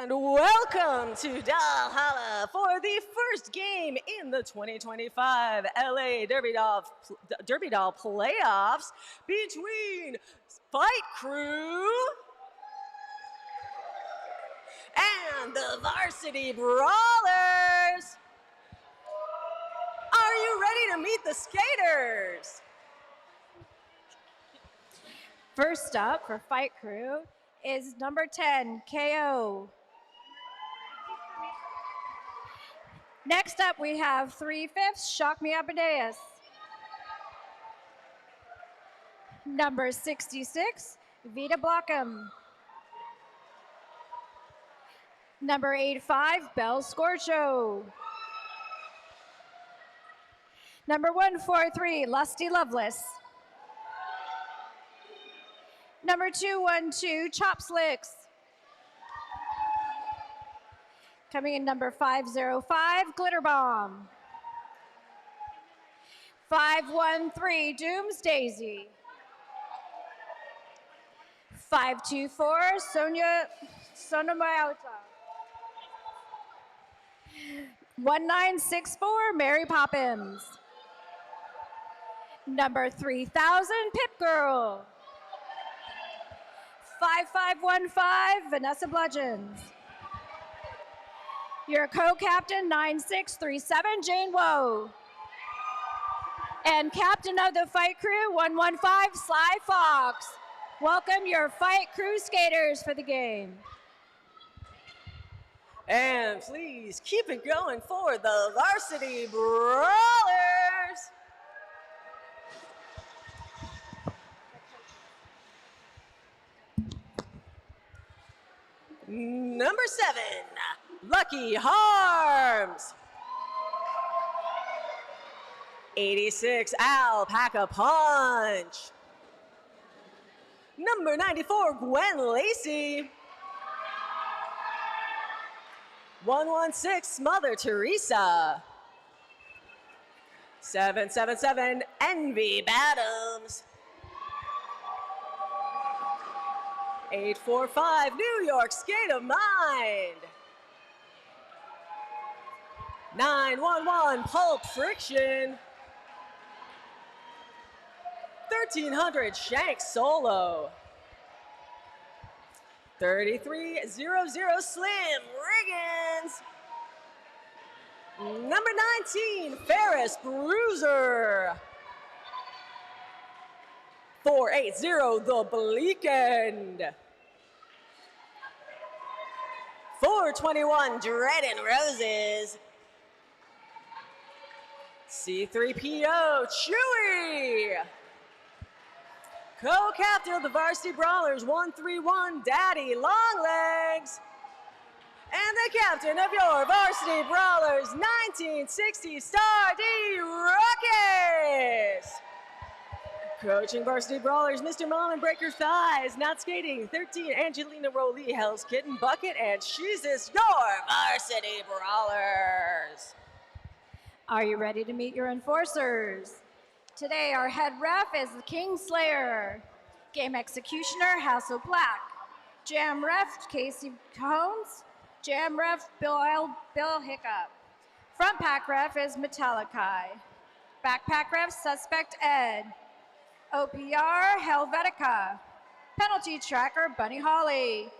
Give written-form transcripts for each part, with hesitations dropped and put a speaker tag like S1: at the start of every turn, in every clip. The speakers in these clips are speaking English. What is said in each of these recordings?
S1: And welcome to Valhalla for the first game in the 2025 LA Derby Doll playoffs between Fight Crew and the Varsity Brawlers. Are you ready to meet the skaters?
S2: First up for Fight Crew is number 10, KO. Next up, we have 3/5, Shock Me Amadeus. Number 66, Vita Blockham. Number 85, Belle Scorcho. Number 143, Lusty Loveless. Number 212, Chop Slicks. Coming in number 505, Glitter Bomb. 513, Dooms Daisy. 524, Sonamayota. 1964, Mary Poppins. Number 3000, Pip Girl. 5515, Vanessa Bludgeons. Your co-captain, 9637, Jane Woe. And captain of the Fight Crew, 115, Sly Fox. Welcome your Fight Crew skaters for the game.
S1: And please keep it going for the Varsity Brawlers. Number 7, Lucky Harms. 86, Alpaca Punch. Number 94, Gwen Lacey. 116, Mother Teresa. 777, Envy Bottoms. 845, New York Skate of Mind. 911, Pulp Friction. 1300, Shank Solo. 3300, Slim Riggins. Number 19, Ferris Bruiser. 480, The Bleak End. 421, Dread and Roses. C3PO, Chewy. Co-captain of the Varsity Brawlers, 131, Daddy Longlegs. And the captain of your Varsity Brawlers, 1960, Star D. Ruckus. Coaching Varsity Brawlers, Mr. Mom and Breaker Thighs, not skating, 13, Angelina Rowley, Hell's Kitten Bucket, and she's this your Varsity Brawlers.
S2: Are you ready to meet your enforcers? Today, our head ref is the King Slayer. Game executioner, Hassel Black. Jam ref, Casey Cones. Jam ref, Bill Hiccup. Front pack ref is Metallica. Backpack ref, Suspect Ed. OPR, Helvetica. Penalty tracker, Bunny Holly.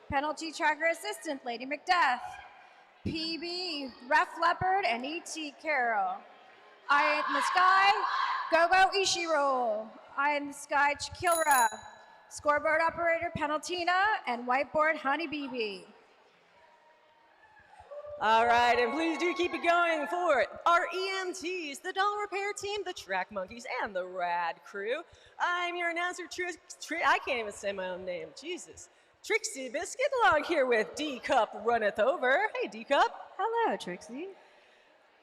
S2: Penalty tracker assistant, Lady Macbeth. PB, Ref Leopard, and E.T. Carroll. Eye in the Sky, Go-Go Ishiro. Eye in the Sky, Chikilra. Scoreboard operator, Penaltina, and whiteboard, Honey BB.
S1: All right, and please do keep it going for our EMTs, the Doll Repair Team, the Track Monkeys, and the Rad Crew. I'm your announcer, I can't even say my own name, Jesus. Trixie Biscuit, along here with D-Cup Runneth Over. Hey, D-Cup.
S2: Hello, Trixie.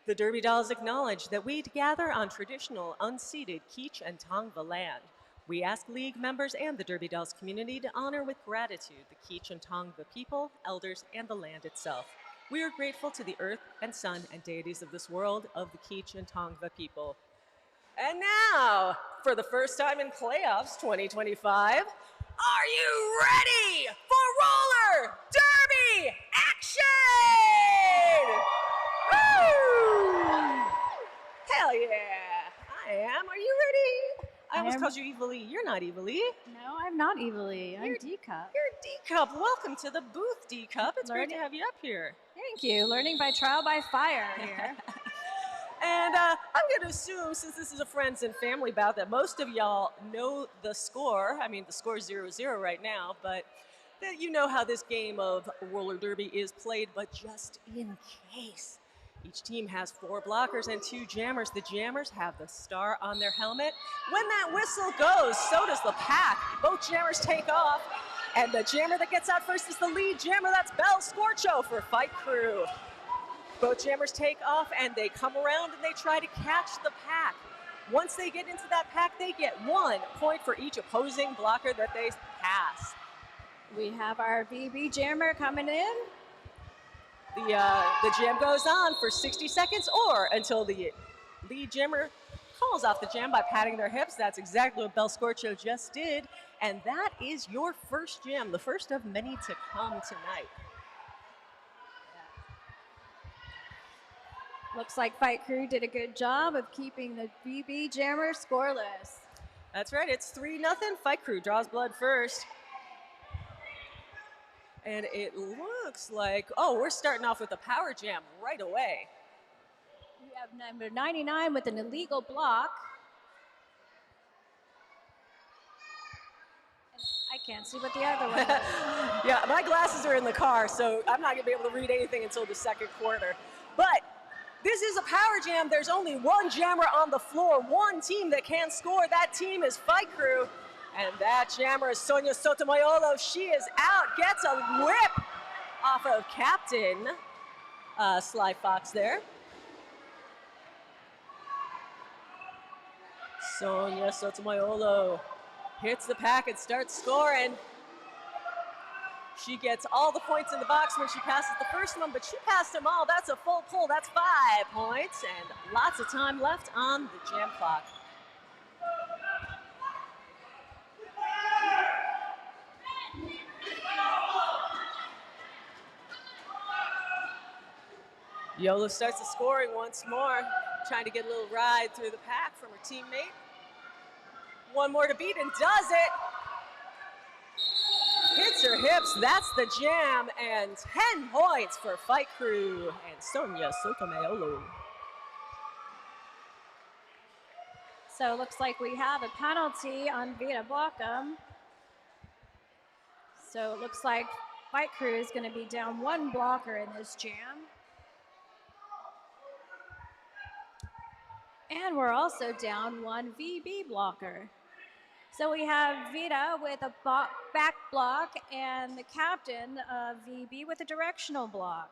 S1: The Derby Dolls acknowledge that we gather on traditional, unceded Keech and Tongva land. We ask League members and the Derby Dolls community to honor with gratitude the Keech and Tongva people, elders, and the land itself. We are grateful to the earth and sun and deities of this world of the Keech and Tongva people. And now, for the first time in playoffs 2025, are you ready for roller derby action! Woo! Hell yeah! I am. Are you ready? I almost called you Evil E. You're not Evil E.
S2: No, I'm not Evil E. I'm D-Cup.
S1: You're D-Cup. Welcome to the booth, D-Cup. It's great to have you up here.
S2: Thank you. Learning by trial by fire here.
S1: And I'm going to assume, since this is a friends and family bout, that most of y'all know the score. I mean, the score is 0-0 right now, but that you know how this game of roller derby is played. But just in case, each team has 4 blockers and 2 jammers. The jammers have the star on their helmet. When that whistle goes, so does the pack. Both jammers take off, and the jammer that gets out first is the lead jammer. That's Bell Scorcho for Fight Crew. Both jammers take off, and they come around, and they try to catch the pack. Once they get into that pack, they get 1 point for each opposing blocker that they pass.
S2: We have our VB jammer coming in.
S1: The jam goes on for 60 seconds or until the lead jammer calls off the jam by patting their hips. That's exactly what Bell Scorcho just did. And that is your first jam, the first of many to come tonight.
S2: Looks like Fight Crew did a good job of keeping the VB jammer scoreless.
S1: That's right, it's 3-0. Fight Crew draws blood first. And it looks like, oh, we're starting off with a power jam right away.
S2: We have number 99 with an illegal block. And I can't see what the other one is.
S1: Yeah, my glasses are in the car, so I'm not going to be able to read anything until the second quarter. But this is a power jam. There's only 1 jammer on the floor, 1 team that can score. That team is Fight Crew. And that jammer is Sonia Sotomayor. She is out, gets a whip off of Captain Sly Fox there. Sonia Sotomayor hits the pack and starts scoring. She gets all the points in the box when she passes the first one, but she passed them all. That's a full pull. That's 5 points, and lots of time left on the jam clock. Yola starts the scoring once more, trying to get a little ride through the pack from her teammate. 1 more to beat and does it. Hits her hips, that's the jam, and 10 points for Fight Crew and Sonia Sotomayor.
S2: So it looks like we have a penalty on Vita Blockham. So it looks like Fight Crew is going to be down 1 blocker in this jam. And we're also down 1 VB blocker. So we have Vita with a back block and the captain of VB with a directional block.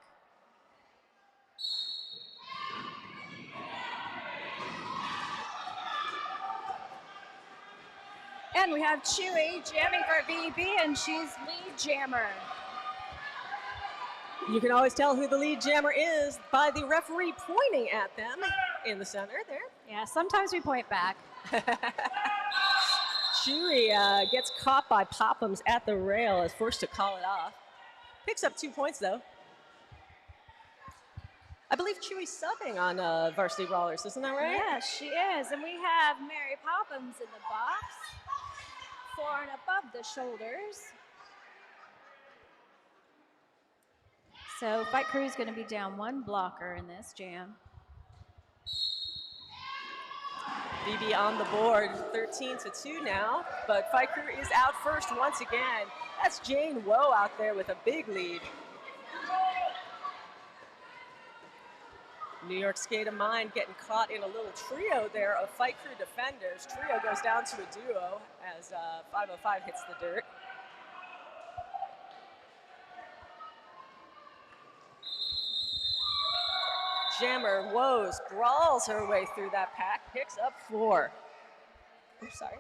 S2: And we have Chewy jamming for VB, and she's lead jammer.
S1: You can always tell who the lead jammer is by the referee pointing at them in the center there.
S2: Yeah, sometimes we point back.
S1: Chewy gets caught by Pophams at the rail, is forced to call it off. Picks up 2 points, though. I believe Chewy's subbing on Varsity Brawlers, isn't that right?
S2: Yes, she is. And we have Mary Pophams in the box, 4 and above the shoulders. So Fight Crew is going to be down 1 blocker in this jam.
S1: VB on the board, 13-2 now, but Fight Crew is out first once again. That's Jane Woe out there with a big lead. New York Skate of Mine getting caught in a little trio there of Fight Crew defenders. Trio goes down to a duo as 505 hits the dirt. Jammer Woes brawls her way through that pack, picks up 4. Oops, sorry.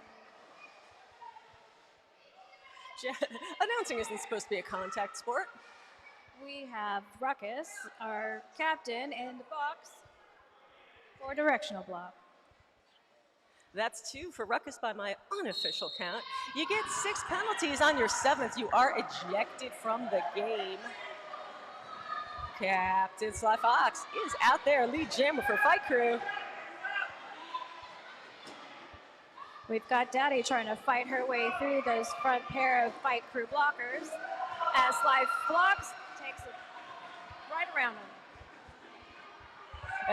S1: Announcing isn't supposed to be a contact sport.
S2: We have Ruckus, our captain, in the box for directional block.
S1: That's 2 for Ruckus by my unofficial count. You get 6 penalties on your 7th. You are ejected from the game. Captain Sly Fox is out there, lead jammer for Fight Crew.
S2: We've got Daddy trying to fight her way through those front pair of Fight Crew blockers as Sly Fox takes it right around him.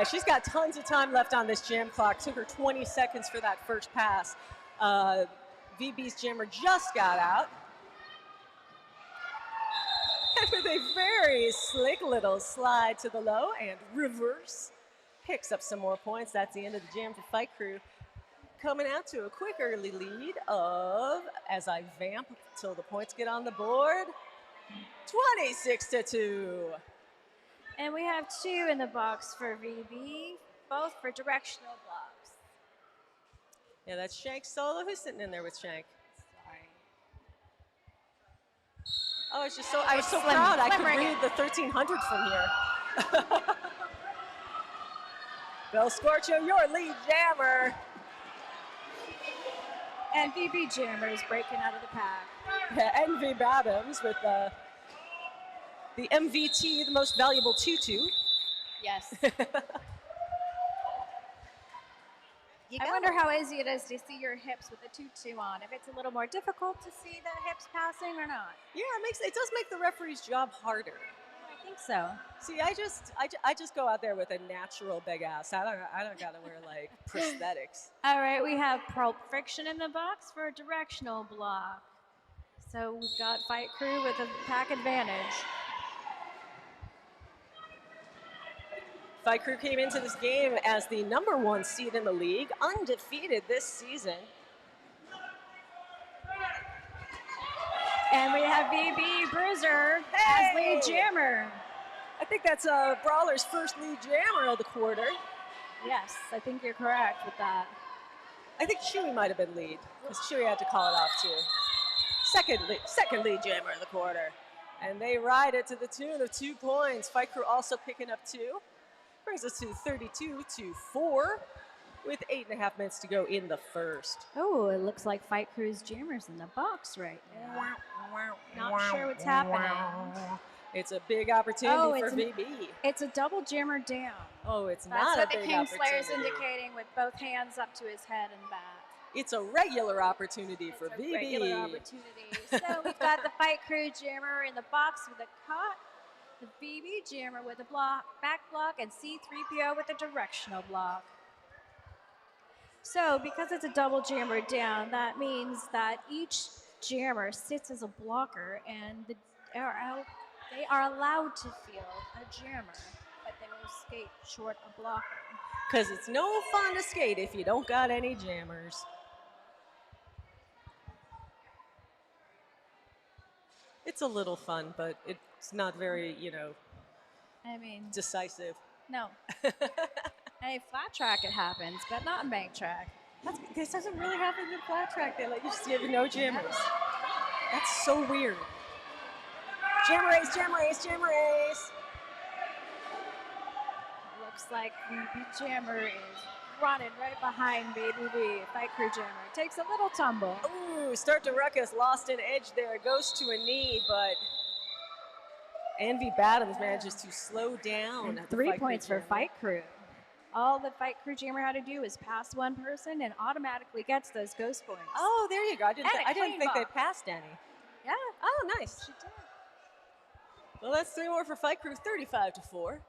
S1: She's got tons of time left on this jam clock. Took her 20 seconds for that first pass. VB's jammer just got out. And with a very slick little slide to the low and reverse, picks up some more points. That's the end of the jam for Fight Crew. Coming out to a quick early lead of, as I vamp till the points get on the board, 26-2.
S2: And we have 2 in the box for VB, both for directional blocks.
S1: Yeah, that's Shank Solo. Who's sitting in there with Shank?
S2: Sorry.
S1: Oh, I was so proud I could read the 1300 from here. Bel Scorcho, your lead jammer.
S2: And VB Jammer is breaking out of the pack.
S1: Yeah, Envy Adams with the MVT, the most valuable tutu.
S2: Yes. I wonder how easy it is to see your hips with a tutu on. If it's a little more difficult to see the hips passing or not.
S1: Yeah, it does make the referee's job harder.
S2: I think so.
S1: See, I just go out there with a natural big ass. I don't gotta wear like prosthetics.
S2: All right, we have Pulp Friction in the box for a directional block. So we've got Fight Crew with a pack advantage.
S1: Fight Crew came into this game as the #1 seed in the league, undefeated this season.
S2: And we have VB Bruiser as lead jammer.
S1: I think that's Brawler's first lead jammer of the quarter.
S2: Yes, I think you're correct with that.
S1: I think Chewy might have been lead, because Chewy had to call it off too. Second lead jammer of the quarter. And they ride it to the tune of 2 points. Fight Crew also picking up 2. Brings us to 32-4 with 8.5 minutes to go in the first.
S2: Oh, it looks like Fight Crew's jammer's in the box right now. Not sure what's happening.
S1: It's a big opportunity for VB.
S2: It's a double jammer down.
S1: Oh, it's
S2: That's
S1: not a
S2: what
S1: big
S2: the Kingslayer's
S1: opportunity.
S2: indicating with both hands up to his head and back.
S1: It's a regular opportunity for VB.
S2: Regular opportunity. So we've got the Fight Crew jammer in the box with a cut, the VB jammer with a back block, and C3PO with a directional block. So because it's a double jammer down, that means that each jammer sits as a blocker, and they are allowed to field a jammer, but they will skate short a blocker.
S1: Because it's no fun to skate if you don't got any jammers. It's a little fun, but it's not very, decisive.
S2: No. Hey, flat track it happens, but not in bank track.
S1: This doesn't really happen in flat track. They let you see it with no jammers. That's so weird. Jammer race, jammer race, jammer race.
S2: Looks like VB Jammer is running right behind Baby V. Fight Crew Jammer takes a little tumble.
S1: Ooh, start to ruckus, lost an edge there, goes to a knee, but Envy Badams manages to slow down.
S2: And 3 points for Fight Crew. All the Fight Crew Jammer had to do is pass one person and automatically gets those ghost points.
S1: Oh, there you go. I didn't think they passed any.
S2: Yeah.
S1: Oh, nice.
S2: She did.
S1: Well, that's 3 more for Fight Crew, 35-4.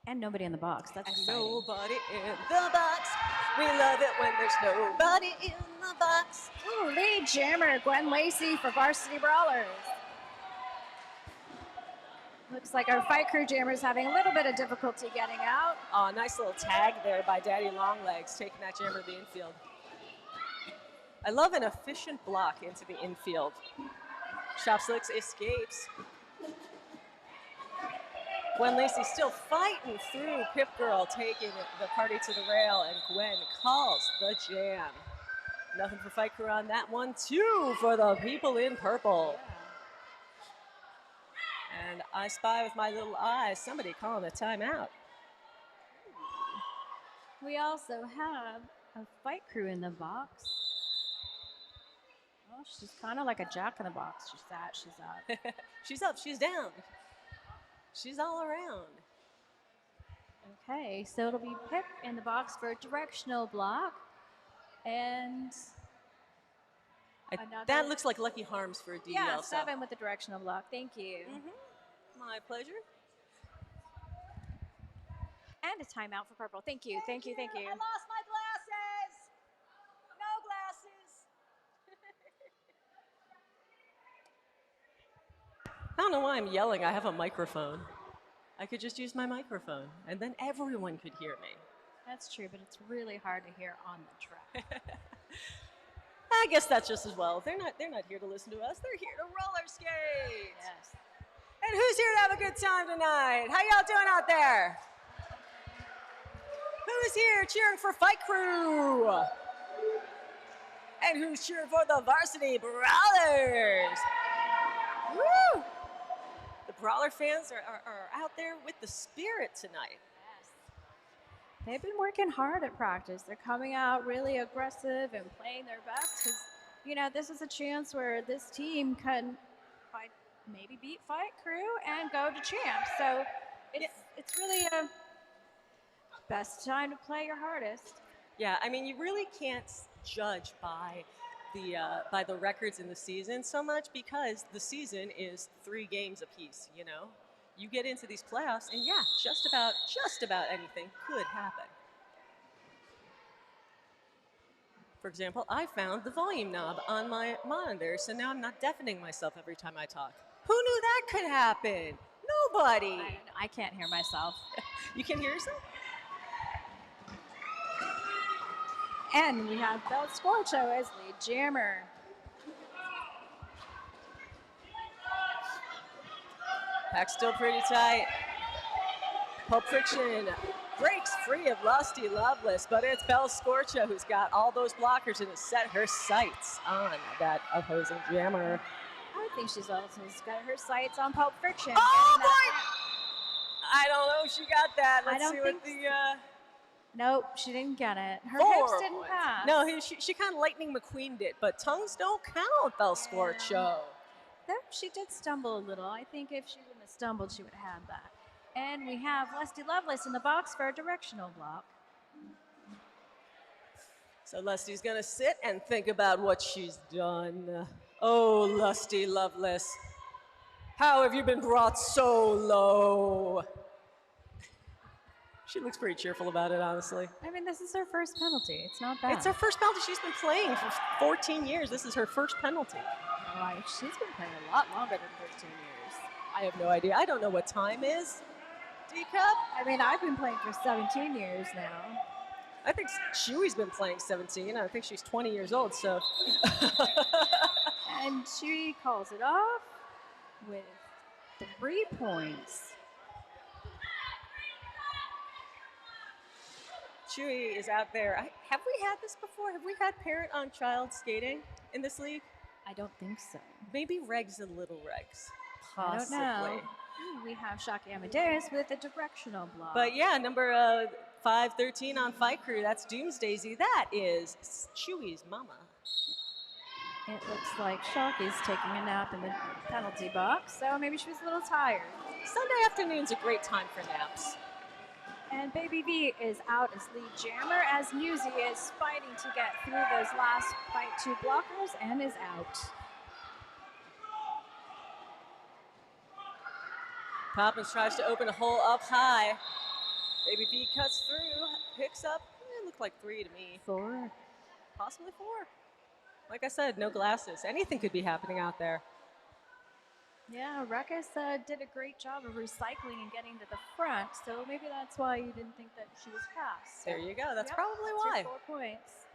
S2: And nobody in the box. That's exciting.
S1: Nobody in the box. We love it when there's nobody in the box.
S2: Ooh, lead jammer Gwen Lacey for Varsity Brawlers. Looks like our Fight Crew jammer is having a little bit of difficulty getting out.
S1: Oh, nice little tag there by Daddy Longlegs, taking that jammer to the infield. I love an efficient block into the infield. Shop Slicks escapes. Gwen Lacey still fighting through Pip Girl, taking the party to the rail, and Gwen calls the jam. Nothing for Fight Crew on that one. 2 for the people in purple.
S2: Yeah.
S1: And I spy with my little eyes somebody calling a timeout.
S2: We also have a Fight Crew in the box. Well, she's kind of like a jack in the box. She's sat, she's up.
S1: She's up, she's down. She's all around.
S2: Okay, so it'll be Pip in the box for a directional block. And another.
S1: That looks like Lucky Harms for a DDL.
S2: Yeah, 7 with the directional block. Thank you.
S1: My pleasure.
S2: And a timeout for purple. Thank you, thank you, thank you.
S1: I lost my glasses. No glasses. I don't know why I'm yelling. I have a microphone. I could just use my microphone, and then everyone could hear me.
S2: That's true, but it's really hard to hear on the track.
S1: I guess that's just as well. They're not here to listen to us. They're here to roller skate.
S2: Yes.
S1: And who's here to have a good time tonight? How y'all doing out there? Who's here cheering for Fight Crew? And who's cheering for the Varsity Brawlers? Woo! The Brawler fans are out there with the spirit tonight.
S2: Yes. They've been working hard at practice. They're coming out really aggressive and playing their best because, you know, this is a chance where this team can maybe beat Fight Crew and go to champs. So it's really a best time to play your hardest.
S1: Yeah, I mean, you really can't judge by the records in the season so much because the season is 3 games apiece, you know? You get into these playoffs and yeah, just about anything could happen. For example, I found the volume knob on my monitor, so now I'm not deafening myself every time I talk. Who knew that could happen? Nobody.
S2: I can't hear myself.
S1: You can hear yourself?
S2: And we have Bel Scorcho as lead jammer.
S1: Pack's still pretty tight. Pulp Friction breaks free of Lusty Loveless, but it's Bel Scorcho who's got all those blockers and has set her sights on that opposing jammer.
S2: I think she's also got her sights on Pulp Friction.
S1: Oh boy! I don't know if she got that. Let's see what the...
S2: Nope, she didn't get it. Her
S1: 4
S2: hips didn't
S1: points.
S2: pass.
S1: No, she kind of Lightning McQueened it, but tongues don't count, Bel Scorcho.
S2: Though she did stumble a little. I think if she wouldn't have stumbled, she would have had that. And we have Lusty Loveless in the box for a directional block.
S1: So Lusty's gonna sit and think about what she's done. Oh, Lusty Loveless, how have you been brought so low? She looks pretty cheerful about it, honestly.
S2: I mean, this is her first penalty. It's not bad.
S1: It's her first penalty. She's been playing for 14 years. This is her first penalty.
S2: Right. She's been playing a lot longer than 13 years.
S1: I have no idea. I don't know what time is. D-Cup?
S2: I mean, I've been playing for 17 years now.
S1: I think Chewy's been playing 17. I think she's 20 years old, so.
S2: And Chewy calls it off with 3 points.
S1: Chewy is out there. Have we had this before? Have we had parent-on-child skating in this league?
S2: I don't think so.
S1: Maybe Regs and Little Regs. Possibly.
S2: I don't know. We have Shocky Amadeus with a directional block.
S1: But yeah, number 513 on Fight Crew, that's Doomsdaisy. That is Chewy's mama.
S2: It looks like Shocky's taking a nap in the penalty box, so maybe she was a little tired.
S1: Sunday afternoon's a great time for naps.
S2: And Baby V is out as lead jammer as Newsy is fighting to get through those last Fight 2 blockers and is out.
S1: Poppins tries to open a hole up high. Baby V cuts through, picks up, it looked like 3 to me.
S2: 4.
S1: Possibly 4. Like I said, no glasses. Anything could be happening out there.
S2: Yeah, Ruckus did a great job of recycling and getting to the front, so maybe that's why you didn't think that she was past.
S1: There you go. That's probably
S2: that's
S1: why.
S2: your 4 points.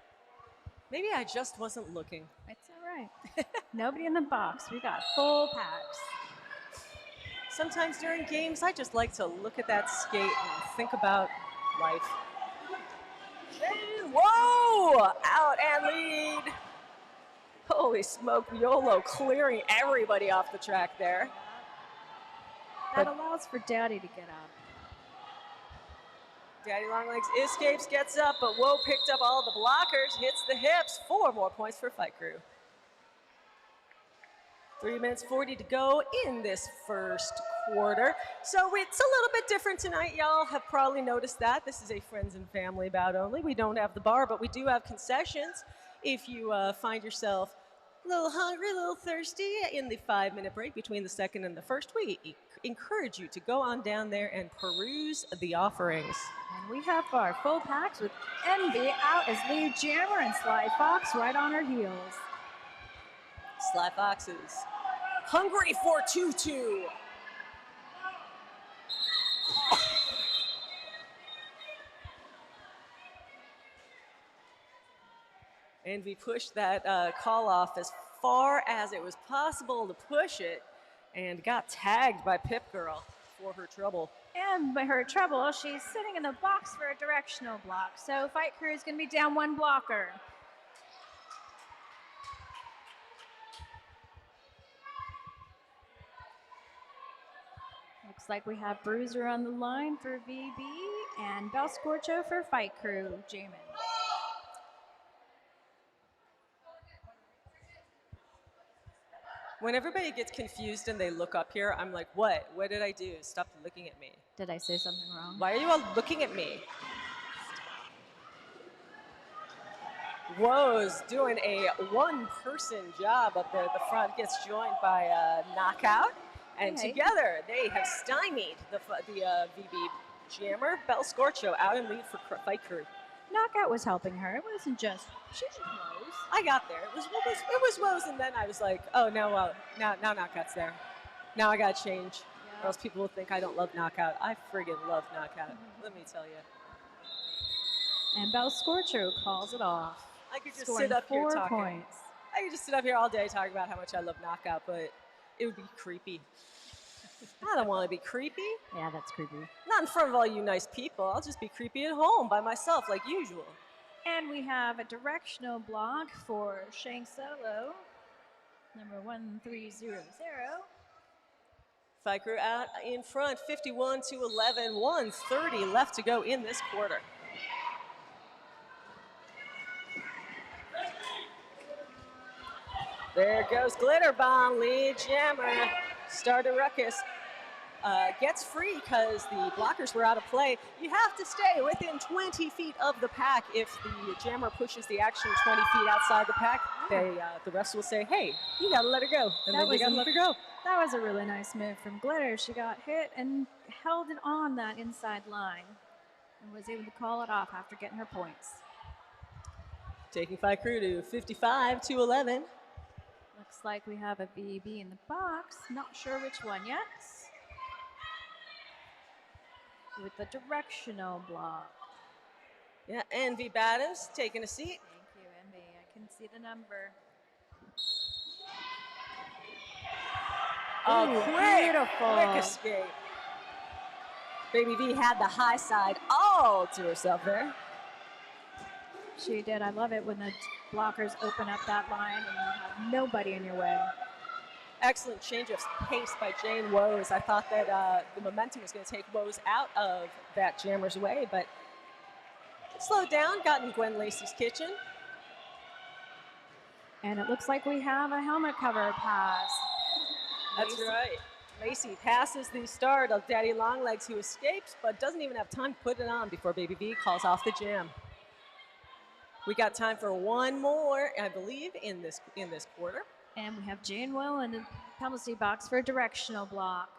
S1: Maybe I just wasn't looking.
S2: It's all right. Nobody in the box. We got full packs.
S1: Sometimes during games, I just like to look at that skate and think about life. Whoa! Out and lead. Holy smoke, YOLO clearing everybody off the track there.
S2: That allows for Daddy to get out.
S1: Daddy Longlegs escapes, gets up, but Whoa picked up all the blockers, hits the hips. 4 more points for Fight Crew. 3 minutes 40 to go in this first quarter. So it's a little bit different tonight. Y'all have probably noticed that. This is a friends and family bout only. We don't have the bar, but we do have concessions. If you find yourself a little hungry, a little thirsty in the 5-minute break between the second and the first, we encourage you to go on down there and peruse the offerings.
S2: And we have our full packs with Envy out as lead jammer and Sly Fox right on her heels.
S1: Sly Foxes, hungry for 2-2. And we pushed that call off as far as it was possible to push it and got tagged by Pip Girl for her trouble.
S2: And by her trouble, she's sitting in the box for a directional block. So Fight Crew is going to be down one blocker. Looks like we have Bruiser on the line for VB and Bel Scorcho for Fight Crew, Jamin.
S1: When everybody gets confused and they look up here, I'm like, what? What did I do? Stop looking at me.
S2: Did I say something wrong?
S1: Why are you all looking at me? Woe's doing a one-person job up there at the front, gets joined by Knockout, and together they have stymied the VB jammer. Bel Scorcho out in lead for Fight Crew.
S2: Knockout was helping her. It wasn't just, she just knows.
S1: I got there. It was Woe's, and then I was like, oh, now Knockout's there. Now I got to change, or else people will think I don't love Knockout. I friggin' love Knockout, let me tell you.
S2: And Bel Scorcho calls it off.
S1: I could just sit up here talking.
S2: Points.
S1: I could just sit up here all day talking about how much I love Knockout, but it would be creepy. I don't want to be creepy.
S2: Yeah, that's creepy.
S1: Not in front of all you nice people. I'll just be creepy at home by myself like usual.
S2: And we have a directional block for Shang Solo, number 1300.
S1: Fight Crew out in front, 51-11, 1:30 left to go in this quarter. There goes Glitter Bomb, lead jammer. Start a ruckus. Gets free because the blockers were out of play. You have to stay within 20 feet of the pack. If the jammer pushes the action 20 feet outside the pack, the refs will say, hey, you gotta let her go. And then you gotta let her go.
S2: That was a really nice move from Glitter. She got hit and held it on that inside line and was able to call it off after getting her points.
S1: Taking Fight Crew to 55-11.
S2: Looks like we have a VB in the box. Not sure which one yet. With the directional block.
S1: Yeah, Envy Baddest taking a seat.
S2: Thank you, Envy. I can see the number.
S1: Oh,
S2: beautiful.
S1: Quick escape. Baby V had the high side all to herself there.
S2: She did. I love it when the blockers open up that line and you have nobody in your way.
S1: Excellent change of pace by Jane Woes. I thought that the momentum was going to take Woes out of that jammer's way, but slowed down, got in Gwen Lacey's kitchen.
S2: And it looks like we have a helmet cover pass.
S1: That's right. Lacey passes the start of Daddy Longlegs, who escapes, but doesn't even have time to put it on before Baby B calls off the jam. We got time for one more, I believe, in this quarter.
S2: And we have Jane Will in the penalty box for a directional block.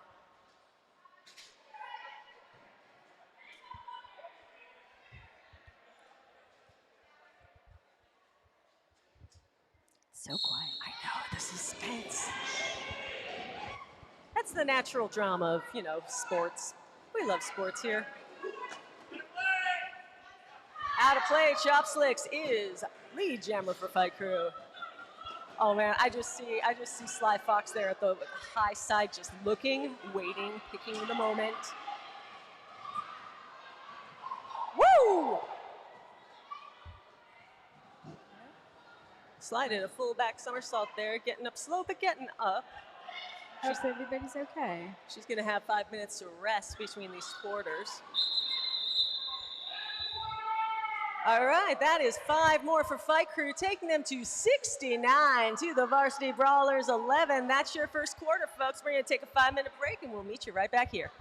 S2: So quiet.
S1: I know, the suspense. That's the natural drama of, sports. We love sports here. Out of play, Chop Slicks is lead jammer for Fight Crew. Oh man, I just see Sly Fox there at the high side, just looking, waiting, picking the moment. Woo! Sly did a full back somersault there, getting up slow, but getting up.
S2: Hope everybody's okay.
S1: She's gonna have 5 minutes to rest between these quarters. All right, that is 5 more for Fight Crew, taking them to 69 to the Varsity Brawlers 11. That's your first quarter, folks. We're going to take a 5-minute break, and we'll meet you right back here.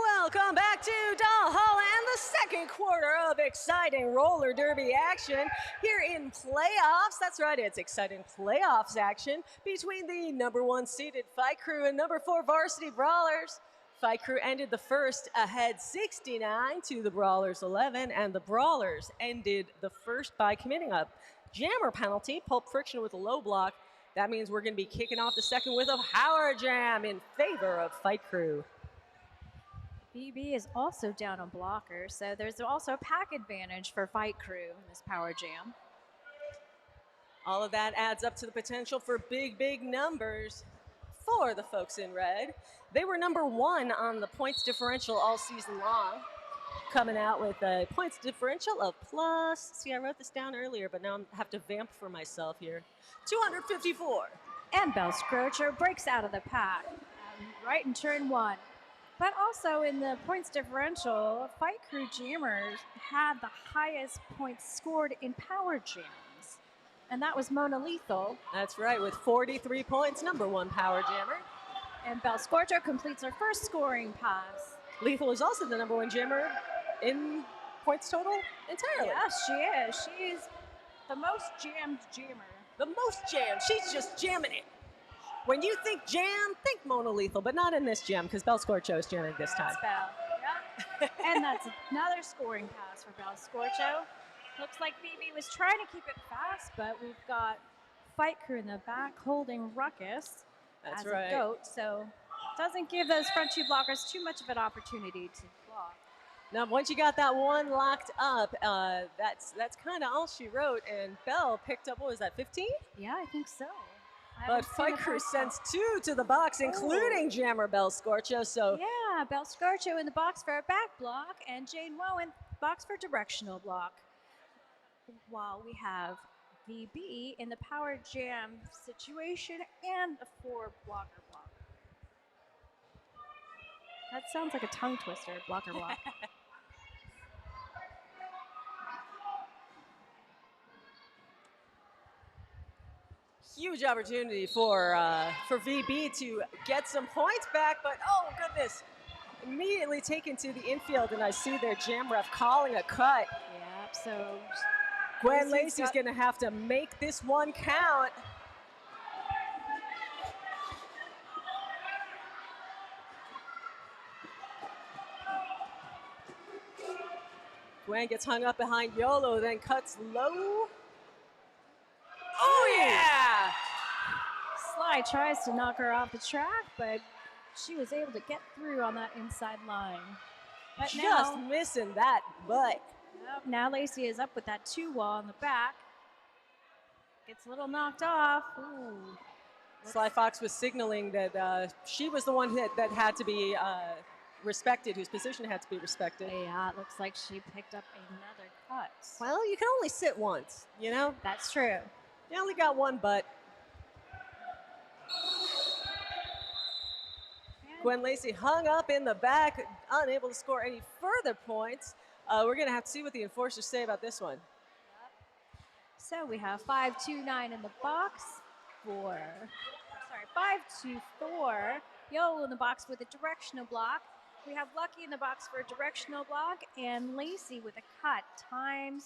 S1: Welcome back to Doll Hall and the second quarter of exciting roller derby action here in playoffs. That's right, it's exciting playoffs action between the number 1 seeded Fight Crew and number 4 Varsity Brawlers. Fight Crew ended the first ahead 69 to the Brawlers 11, and the Brawlers ended the first by committing a jammer penalty, Pulp Friction with a low block. That means we're going to be kicking off the second with a power jam in favor of Fight Crew.
S2: BB is also down on blockers, so there's also a pack advantage for Fight Crew in this power jam.
S1: All of that adds up to the potential for big numbers for the folks in red. They were number 1 on the points differential all season long, coming out with a points differential of plus, see, I wrote this down earlier, but now I have to vamp for myself here, 254.
S2: And Bel Scrocher breaks out of the pack right in turn 1. But also in the points differential, Fight Crew Jammers had the highest points scored in power jams. And that was Mona Lethal.
S1: That's right, with 43 points, number 1 power jammer.
S2: And Bel Scorcho completes her first scoring pass.
S1: Lethal is also the number 1 jammer in points total entirely.
S2: Yes, she is. She's the most jammed jammer.
S1: The most jammed. She's just jamming it. When you think jam, think Mona Lethal, but not in this jam because Bel Scorcho is jamming this time.
S2: That's Bel. Yep. And that's another scoring pass for Bel Scorcho. Looks like BB was trying to keep it fast, but we've got Fight Crew in the back holding Ruckus
S1: That's
S2: as
S1: right.
S2: a goat, so doesn't give those front 2 blockers too much of an opportunity to block.
S1: Now, once you got that one locked up, that's kind of all she wrote, and Bel picked up, what was that, 15?
S2: Yeah, I think so.
S1: But Fight Crew sends 2 to the box, including jammer Bel Scorcho, so...
S2: Yeah, Bel Scorcho in the box for a back block, and Jane Wowen box for directional block. While we have VB in the power jam situation and a 4 blocker block. That sounds like a tongue twister, blocker block.
S1: Huge opportunity for VB to get some points back, but oh goodness, immediately taken to the infield, and I see their jam ref calling a cut.
S2: Yep, so
S1: Gwen Lacey's gonna have to make this one count. Gwen gets hung up behind YOLO, then cuts low. Oh yeah!
S2: Sly tries to knock her off the track, but she was able to get through on that inside line. But
S1: Just missing that butt.
S2: now Lacey is up with that 2 wall in the back. Gets a little knocked off. Ooh.
S1: Sly Fox was signaling that she was the one that had to be respected, whose position had to be respected.
S2: Yeah, it looks like she picked up another cut.
S1: Well, you can only sit once, you know?
S2: That's true.
S1: You only got one butt. Gwen Lacey hung up in the back, unable to score any further points. We're going to have to see what the enforcers say about this one.
S2: So we have 5-2-9 in the box for, 5-2-4. Yo in the box with a directional block. We have Lucky in the box for a directional block, and Lacey with a cut ×2.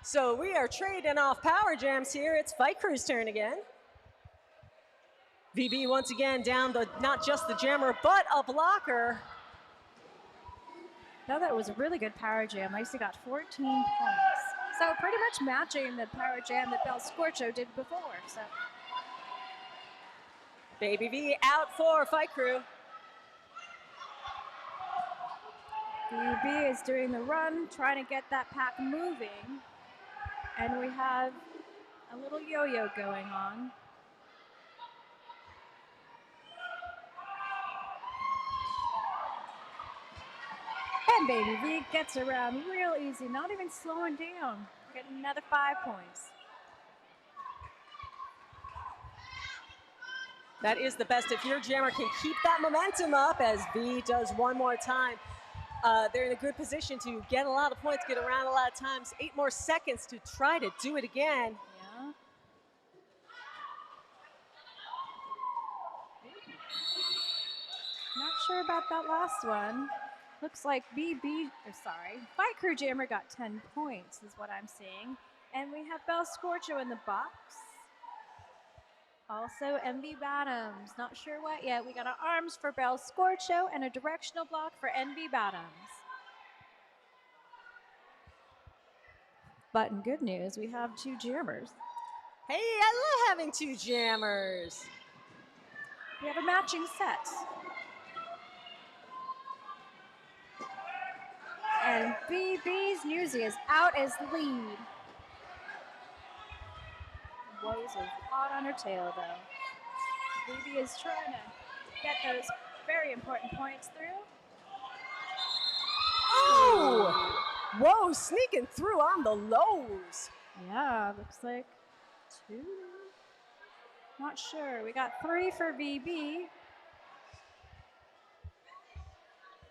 S1: So we are trading off power jams here. It's Fight Crew's turn again. VB once again down not just the jammer, but a blocker.
S2: No, that was a really good power jam. Lacey got 14 points. So pretty much matching the power jam that Bel Scorcho did before. So
S1: Baby V out for Fight Crew.
S2: BB is doing the run, trying to get that pack moving. And we have a little yo-yo going on. And Baby V gets around real easy, not even slowing down. Get another 5 points.
S1: That is the best if your jammer can keep that momentum up, as V does one more time. They're in a good position to get a lot of points, get around a lot of times. 8 more seconds to try to do it again.
S2: Yeah. Not sure about that last one. Looks like Fight Crew Jammer got 10 points is what I'm seeing. And we have Bell Scorcho in the box. Also, MV Bottoms. Not sure what yet. We got our arms for Bell Scorcho and a directional block for NV Bottoms. But in good news, we have 2 jammers.
S1: Hey, I love having 2 jammers.
S2: We have a matching set. And BB's Newsy is out as lead. Woes is hot on her tail, though. BB is trying to get those very important points through.
S1: Oh! Whoa, sneaking through on the lows.
S2: Yeah, looks like 2. Not sure. We got 3 for VB.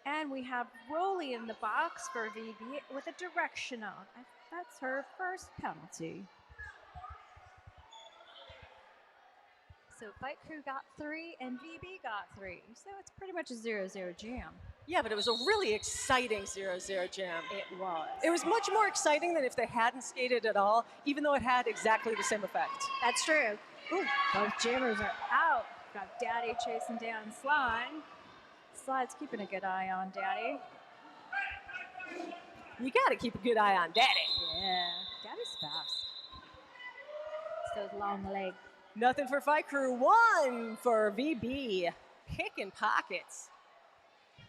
S2: And we have Rolly in the box for VB with a directional. That's her first penalty. So Fight Crew got 3 and VB got 3. So it's pretty much a 0-0 jam.
S1: Yeah, but it was a really exciting 0-0 jam.
S2: It was.
S1: It was much more exciting than if they hadn't skated at all, even though it had exactly the same effect.
S2: That's true. Ooh, both jammers are out. Got Daddy chasing down Slide. Slide's keeping a good eye on Daddy.
S1: You gotta keep a good eye on Daddy.
S2: Yeah, Daddy's fast. It's those long legs.
S1: Nothing for Fight Crew, 1 for VB. Picking pockets.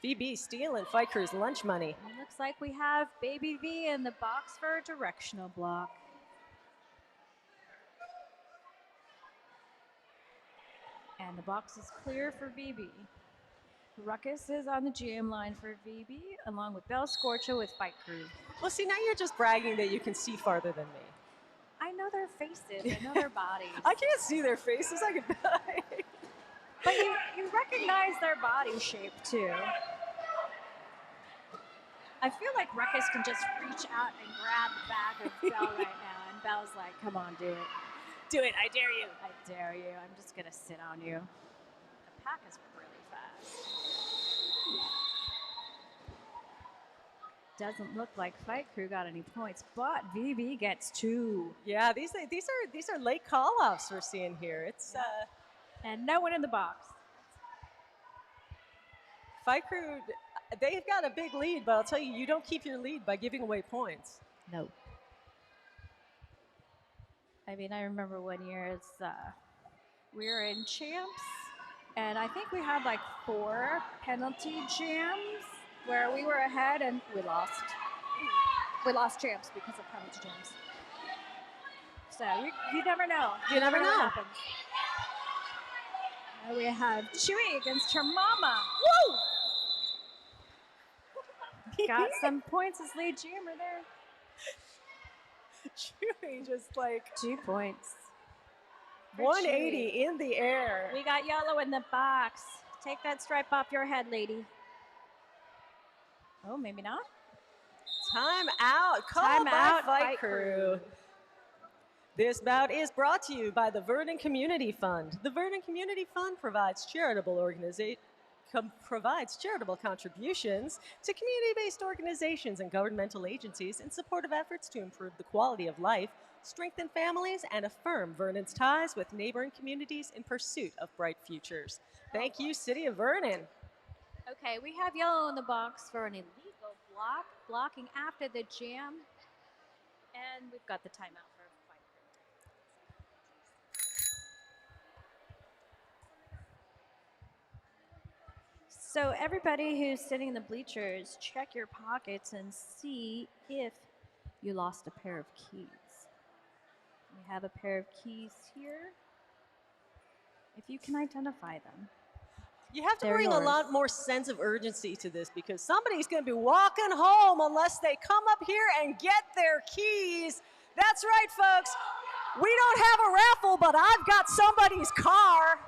S1: VB stealing Fight Crew's lunch money.
S2: It looks like we have Baby V in the box for a directional block. And the box is clear for VB. Ruckus is on the GM line for VB, along with Bell Scorcho with Fight Crew.
S1: Well, see, now you're just bragging that you can see farther than me.
S2: I know their faces, I know their bodies.
S1: I can't see their faces, I could die.
S2: But you recognize their body shape, too. I feel like Ruckus can just reach out and grab the back of Bell right now, and Bell's like, come on, do it.
S1: Do it, I dare you.
S2: I dare you. I'm just going to sit on you. The pack is really fast. Doesn't look like Fight Crew got any points, but VB gets 2.
S1: Yeah, these are late call-offs we're seeing here. It's
S2: And no one in the box.
S1: Fight Crew, they've got a big lead, but I'll tell you, you don't keep your lead by giving away points.
S2: No. I mean, I remember one year we were in champs, and I think we had like 4 penalty jams where we were ahead and we lost. We lost champs because of penalty jams. So you never know.
S1: You never know.
S2: What happens. Now we have Chewy against her mama. Woo! Got some points as lead jammer there.
S1: Chewy just like
S2: 2 points.
S1: 180 in the air.
S2: We got yellow in the box. Take that stripe off your head, lady. Oh, maybe not.
S1: Time out. Call by Fight Crew. This bout is brought to you by the Vernon Community Fund. The Vernon Community Fund provides charitable contributions to community-based organizations and governmental agencies in support of efforts to improve the quality of life, strengthen families, and affirm Vernon's ties with neighboring communities in pursuit of bright futures. Thank you, City of Vernon.
S2: Okay, we have yellow in the box for an illegal block, blocking after the jam. And we've got the timeout for Fight Crew. So everybody who's sitting in the bleachers, check your pockets and see if you lost a pair of keys. We have a pair of keys here. If you can identify them.
S1: You have to
S2: They're
S1: bring
S2: yours.
S1: a lot more sense of urgency to this because somebody's going to be walking home unless they come up here and get their keys. That's right, folks. We don't have a raffle, but I've got somebody's car.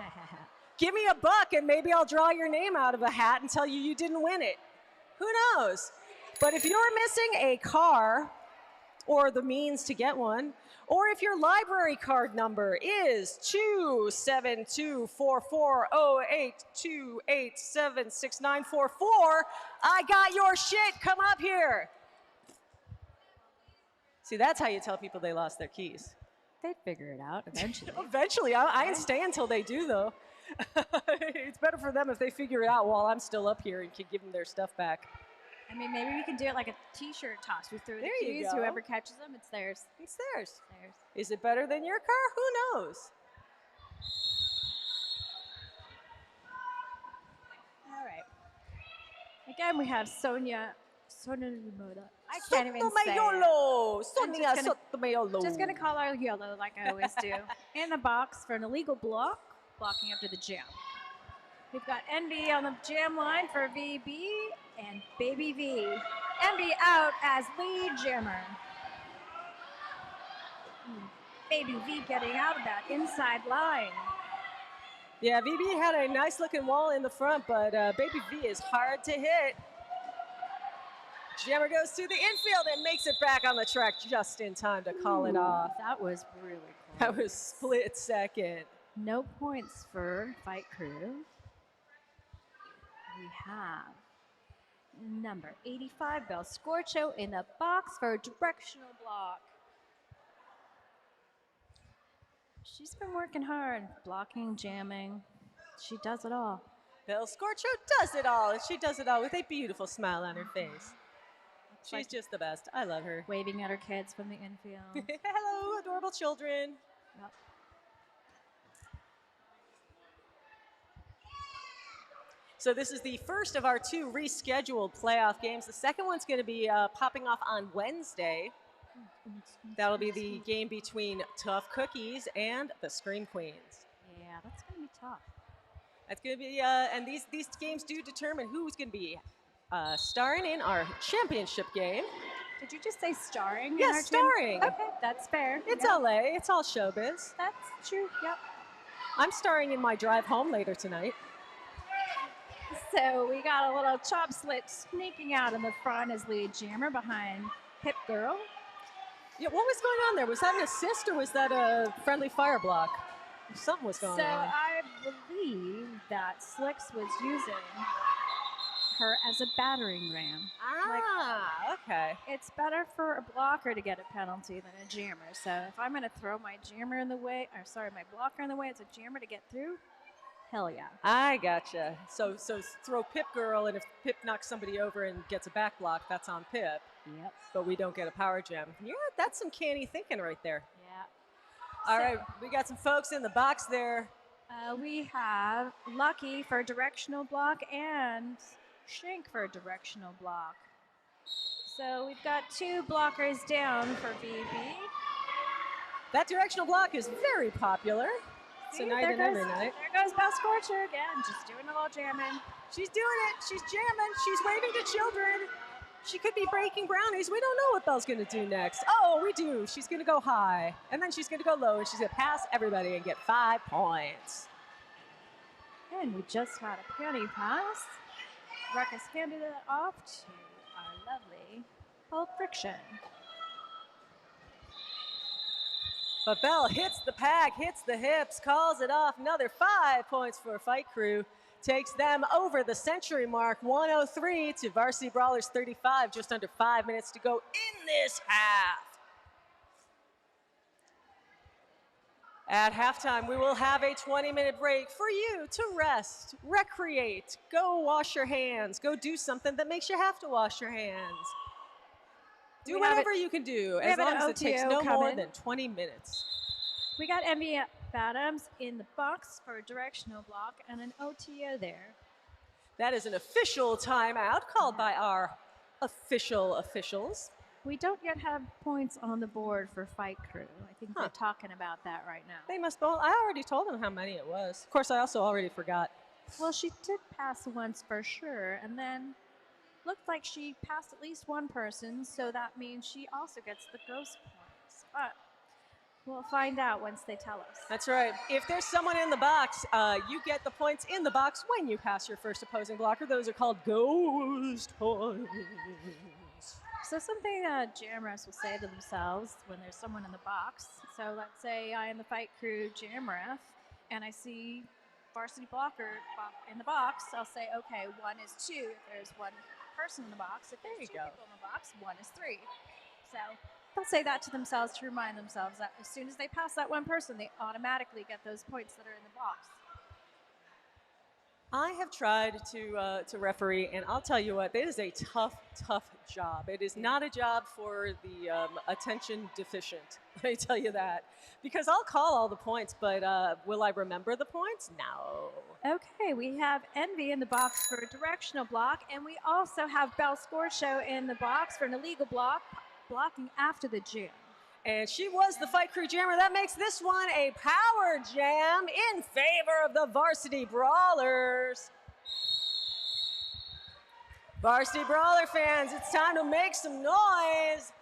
S1: Give me a buck and maybe I'll draw your name out of a hat and tell you you didn't win it. Who knows? But if you're missing a car or the means to get one, or if your library card number is 2724408287694, I got your shit. Come up here. See, that's how you tell people they lost their keys.
S2: They'd figure it out eventually.
S1: Eventually, I ain't staying until they do, though. It's better for them if they figure it out while I'm still up here and can give them their stuff back.
S2: I mean, maybe we can do it like a T-shirt toss. We throw the
S1: There you
S2: keys.
S1: go.
S2: Whoever catches them, it's theirs.
S1: It's theirs.
S2: It's theirs.
S1: Is it better than your car? Who knows?
S2: All right. Again, we have Sonia Remoda. I can't even say it.
S1: Sonia Sotomayor.
S2: Just gonna call her Yolo like I always do. In the box for an illegal block, blocking up to the jam. We've got Envy on the jam line for VB and Baby V. Envy out as lead jammer. Baby V getting out of that inside line.
S1: Yeah, VB had a nice looking wall in the front, but Baby V is hard to hit. Jammer goes to the infield and makes it back on the track just in time to call it off.
S2: That was really cool.
S1: That was split second.
S2: No points for Fight Crew. We have number 85, Bel Scorcho, in the box for a directional block. She's been working hard, blocking, jamming. She does it all.
S1: Bel Scorcho does it all, and she does it all with a beautiful smile on her face. She's just the best. I love her.
S2: Waving at her kids from the infield.
S1: Hello, adorable children.
S2: Yep.
S1: So this is the first of our two rescheduled playoff games. The second one's going to be popping off on Wednesday. That'll be the game between Tough Cookies and the Scream Queens.
S2: Yeah, that's going to be tough.
S1: That's going to be, and these games do determine who's going to be starring in our championship game.
S2: Did you just say starring?
S1: Yes, starring.
S2: Okay, that's fair.
S1: It's
S2: Yep.
S1: LA. It's all showbiz.
S2: That's true. Yep.
S1: I'm starring in my drive home later tonight.
S2: So we got a little chop slit sneaking out in the front as lead jammer behind Hip Girl.
S1: Yeah, what was going on there? Was that an assist or was that a friendly fire block? Something was going
S2: So
S1: on.
S2: I believe that Slicks was using her as a battering ram.
S1: Okay.
S2: It's better for a blocker to get a penalty than a jammer. So if I'm going to throw my jammer in the way, or sorry, my blocker in the way as a jammer to get through, hell yeah.
S1: I gotcha. So throw Pip Girl, and if Pip knocks somebody over and gets a back block, that's on Pip.
S2: Yep.
S1: But we don't get a power gem. Yeah, that's some canny thinking right there.
S2: Yeah.
S1: All right, we got some folks in the box there.
S2: We have Lucky for a directional block and Shank for a directional block. So we've got two blockers down for BB.
S1: That directional block is very popular. Tonight and every night.
S2: There goes Bel Scorcher again, just doing a little jamming.
S1: She's doing it. She's jamming. She's waving to children. She could be breaking brownies. We don't know what Belle's going to do next. Oh, we do. She's going to go high, and then she's going to go low, and she's going to pass everybody and get 5 points.
S2: And we just had a penny pass. Ruckus handed it off to our lovely Pulp Friction.
S1: But Belle hits the pack, hits the hips, calls it off. Another 5 points for Fight Crew. Takes them over the century mark, 103 to Varsity Brawlers 35. Just under 5 minutes to go in this half. At halftime, we will have a 20-minute break for you to rest, recreate, go wash your hands, go do something that makes you have to wash your hands. Do whatever you can do, as long as it takes no more than 20 minutes.
S2: We got Envy Bottoms in the box for a directional block and an OTO there.
S1: That is an official timeout called by our officials.
S2: We don't yet have points on the board for Fight Crew. I think they're talking about that right now.
S1: They must both. I already told them how many it was. Of course, I also already forgot.
S2: Well, she did pass once for sure, and then looked like she passed at least one person, so that means she also gets the ghost points. But we'll find out once they tell us.
S1: That's right. If there's someone in the box, you get the points in the box when you pass your first opposing blocker. Those are called ghost points.
S2: So something jam refs will say to themselves when there's someone in the box. So let's say I am the fight crew jam ref, and I see varsity blocker in the box. I'll say, okay, 1 is 2 if there's one person in the box. If there's 2 people in the box, 1 is 3. So they'll say that to themselves to remind themselves that as soon as they pass that one person, they automatically get those points that are in the box.
S1: I have tried to referee, and I'll tell you what, it is a tough, tough job. It is not a job for the attention deficient. Let me tell you that, because I'll call all the points, but will I remember the points? No.
S2: Okay, we have Envy in the box for a directional block, and we also have Belle Scorcho in the box for an illegal block, blocking after the jam.
S1: And she was the fight crew jammer. That makes this one a power jam in favor of the Varsity Brawlers. Varsity Brawler fans, it's time to make some noise.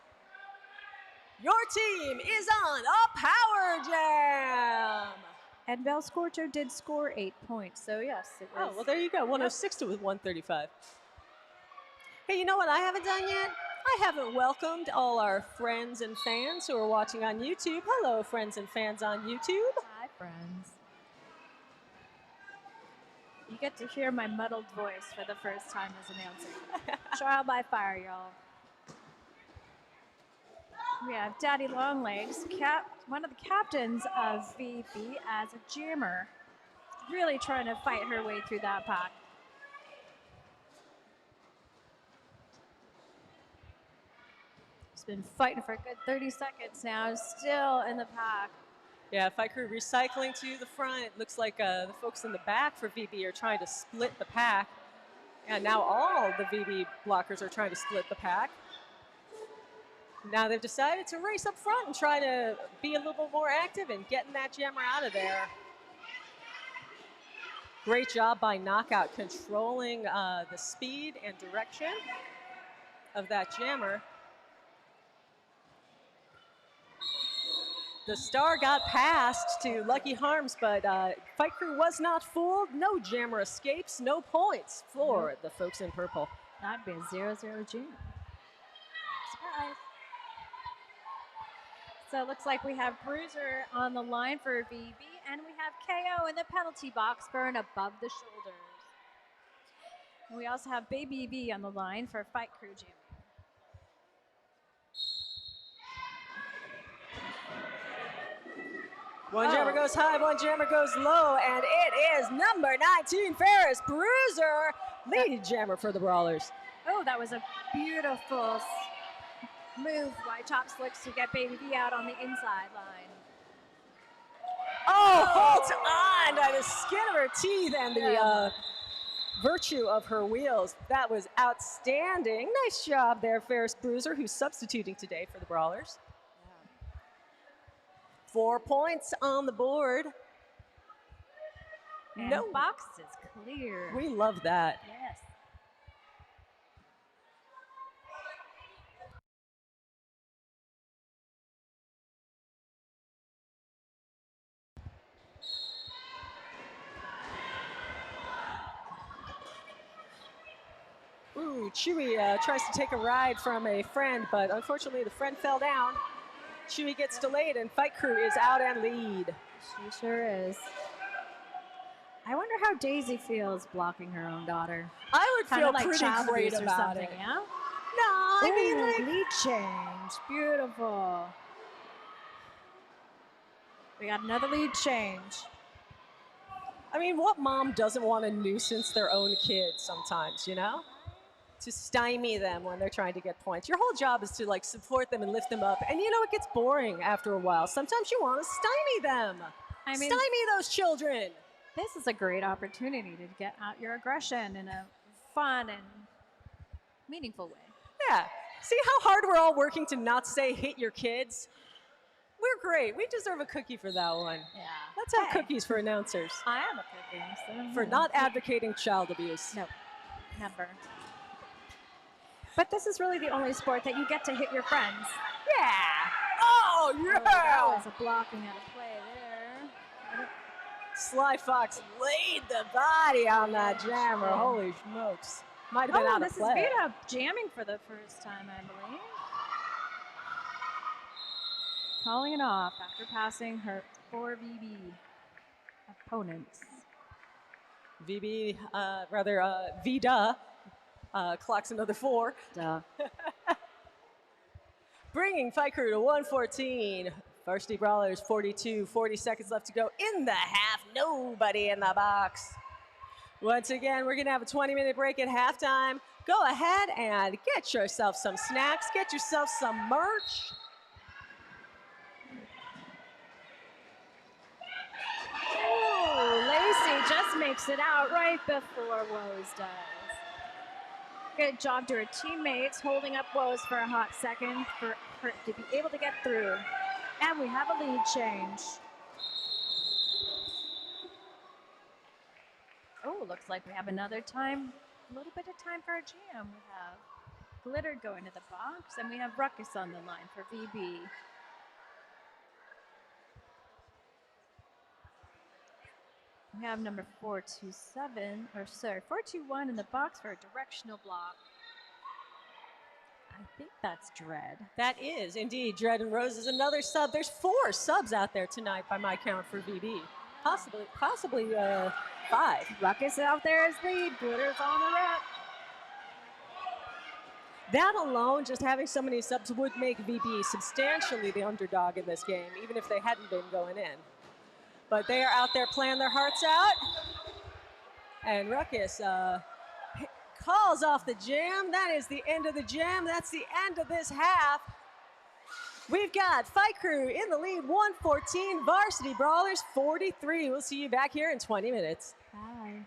S1: Your team is on a power jam.
S2: And Belle Scorcho did score 8 points, so yes, it was.
S1: Oh, well, there you go. 106 to 135. Hey, you know what I haven't done yet? I haven't welcomed all our friends and fans who are watching on YouTube. Hello, friends and fans on YouTube.
S2: Hi, friends. You get to hear my muddled voice for the first time as announcer. Trial by fire, y'all. We have Daddy Longlegs, one of the captains of VB as a jammer, really trying to fight her way through that pack. Been fighting for a good 30 seconds now, still in the pack.
S1: Yeah, fight crew recycling to the front. It looks like the folks in the back for VB are trying to split the pack. And now all the VB blockers are trying to split the pack. Now they've decided to race up front and try to be a little bit more active and getting that jammer out of there. Great job by Knockout controlling the speed and direction of that jammer. The star got passed to Lucky Harms, but fight crew was not fooled. No jammer escapes, no points for the folks in purple.
S2: That'd be a 0-0 jam. Surprise. So it looks like we have Bruiser on the line for VB, and we have KO in the penalty box for an above the shoulders. And we also have Baby V on the line for fight crew jamming.
S1: One jammer goes high, one jammer goes low, and it is number 19, Ferris Bruiser, lead jammer for the Brawlers.
S2: Oh, that was a beautiful move by Chop Slicks to get Baby V out on the inside line.
S1: Oh, holds on by the skin of her teeth and the virtue of her wheels. That was outstanding. Nice job there, Ferris Bruiser, who's substituting today for the Brawlers. 4 points on the board.
S2: And no box is clear.
S1: We love that.
S2: Yes.
S1: Ooh, Chewy tries to take a ride from a friend, but unfortunately the friend fell down. Chewy gets delayed, and fight crew is out and lead.
S2: She sure is. I wonder how Daisy feels blocking her own daughter.
S1: I would feel
S2: like
S1: pretty great about it.
S2: Yeah?
S1: No, I mean, like,
S2: lead change. Beautiful. We got another lead change.
S1: I mean, what mom doesn't want to nuisance their own kids sometimes, you know? To stymie them when they're trying to get points. Your whole job is to like support them and lift them up. And you know, it gets boring after a while. Sometimes you want to stymie them. I mean, stymie those children.
S2: This is a great opportunity to get out your aggression in a fun and meaningful way.
S1: Yeah. See how hard we're all working to not say hit your kids? We're great. We deserve a cookie for that one.
S2: Yeah.
S1: Let's have cookies for announcers.
S2: I am a cookie. So
S1: for not advocating child abuse.
S2: No, never. But this is really the only sport that you get to hit your friends.
S1: Yeah. Oh, yeah.
S2: Oh, that was a blocking out of play there.
S1: Sly Fox laid the body on that jammer. Holy smokes. Might have been out of
S2: this
S1: play.
S2: is Vita jamming for the first time, I believe. Calling it off after passing her 4 VB opponents.
S1: Vida clocks another 4.
S2: Duh.
S1: Bringing fight crew to 114. Varsity Brawlers 42, 40 seconds left to go in the half. Nobody in the box. Once again, we're going to have a 20-minute break at halftime. Go ahead and get yourself some snacks. Get yourself some merch.
S2: Oh, Lacey just makes it out right before Woes does. Good job to her teammates, holding up Woes for a hot second for her to be able to get through. And we have a lead change. Oh, looks like we have another time, a little bit of time for a jam. We have Glitter going to the box, and we have Ruckus on the line for VB. We have number 427, or sorry, 421 in the box for a directional block. I think that's Dread.
S1: That is indeed Dread and Rose is another sub. There's 4 subs out there tonight by my count for VB. Possibly 5.
S2: Ruckus out there as lead. Glitter's on the rep.
S1: That alone, just having so many subs would make VB substantially the underdog in this game, even if they hadn't been going in. But they are out there playing their hearts out. And Ruckus calls off the jam. That is the end of the jam. That's the end of this half. We've got Fight Crew in the lead, 114. Varsity Brawlers, 43. We'll see you back here in 20 minutes.
S2: Bye.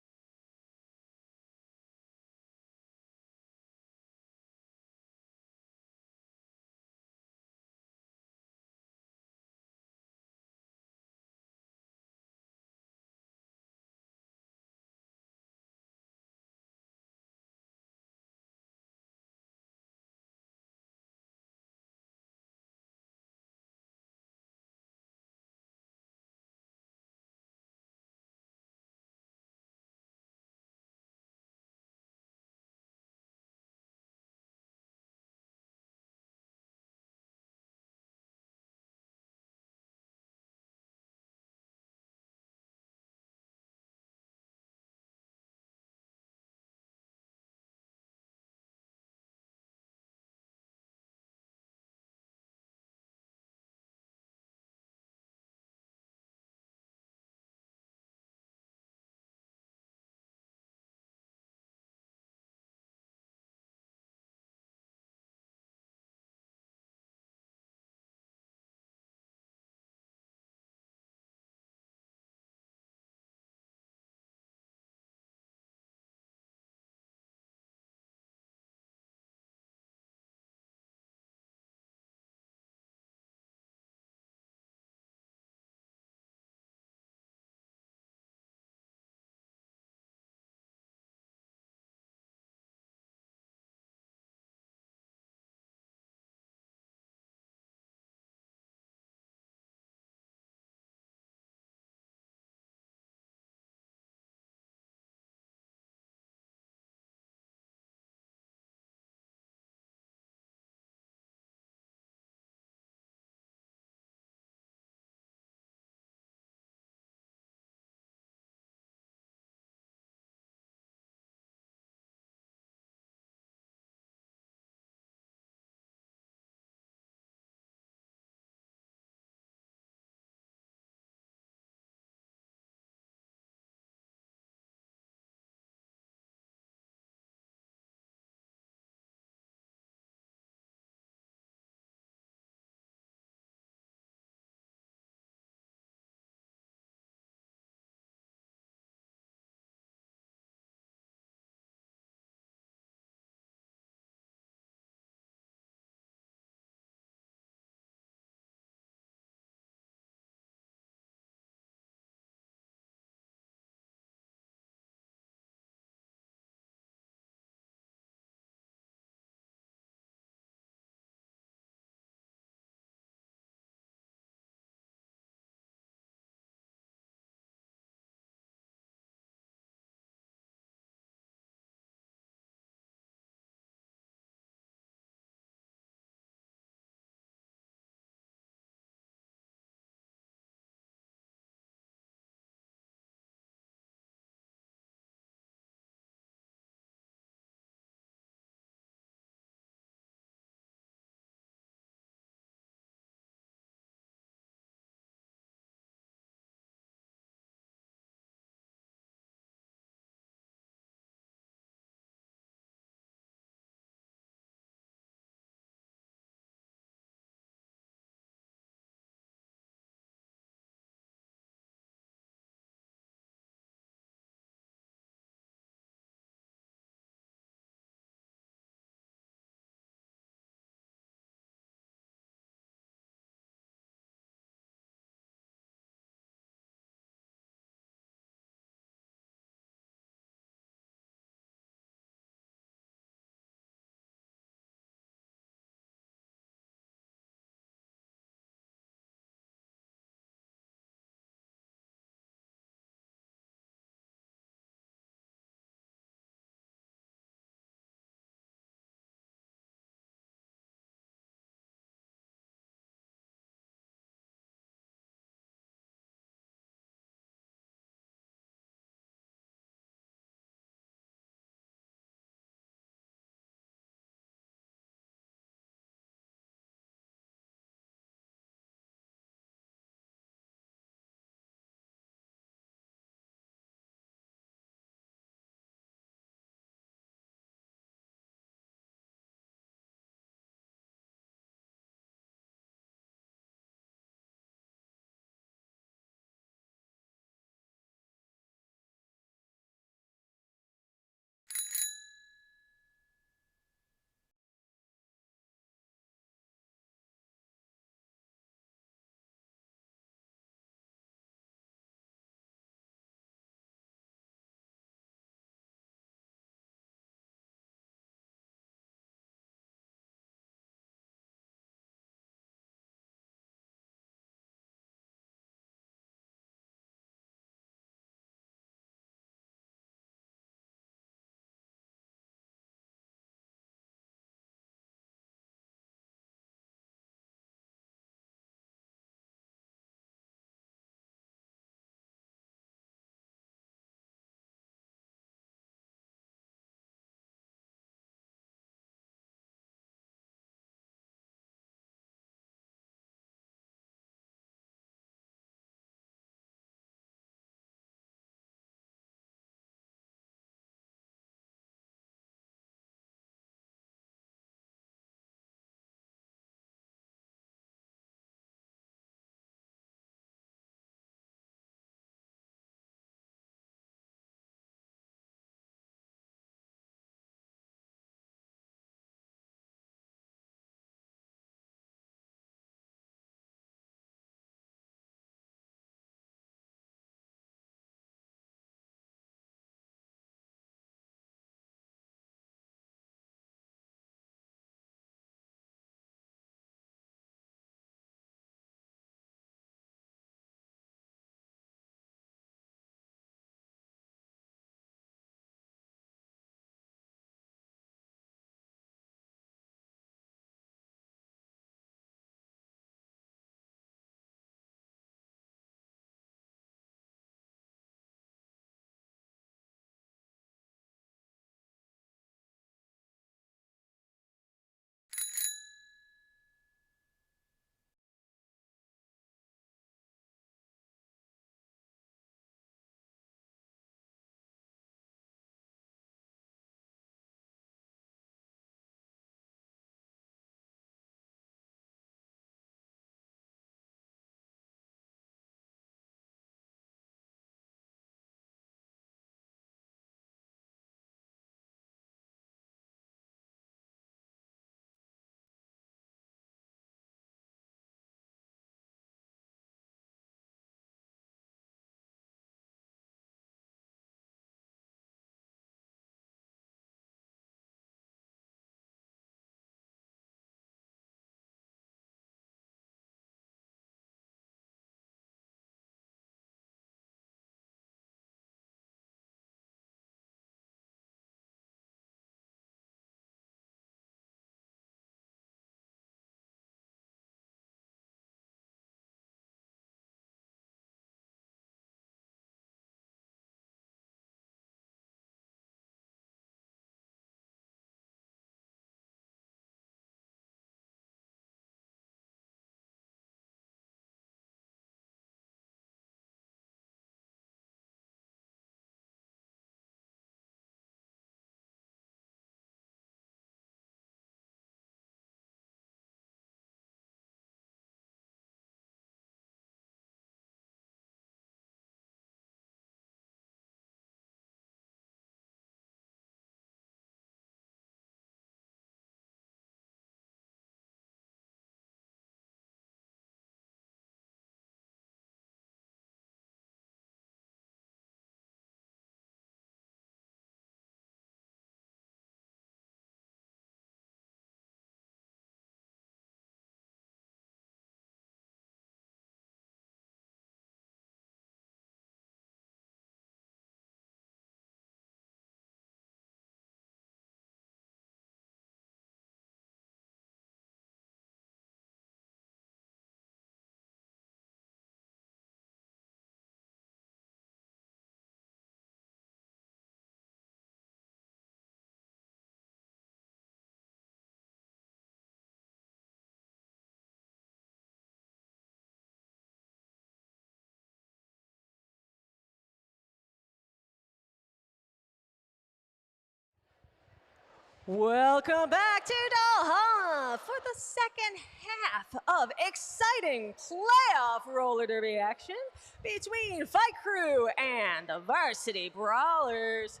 S1: Welcome back to Doha for the second half of exciting playoff roller derby action between Fight Crew and the Varsity Brawlers.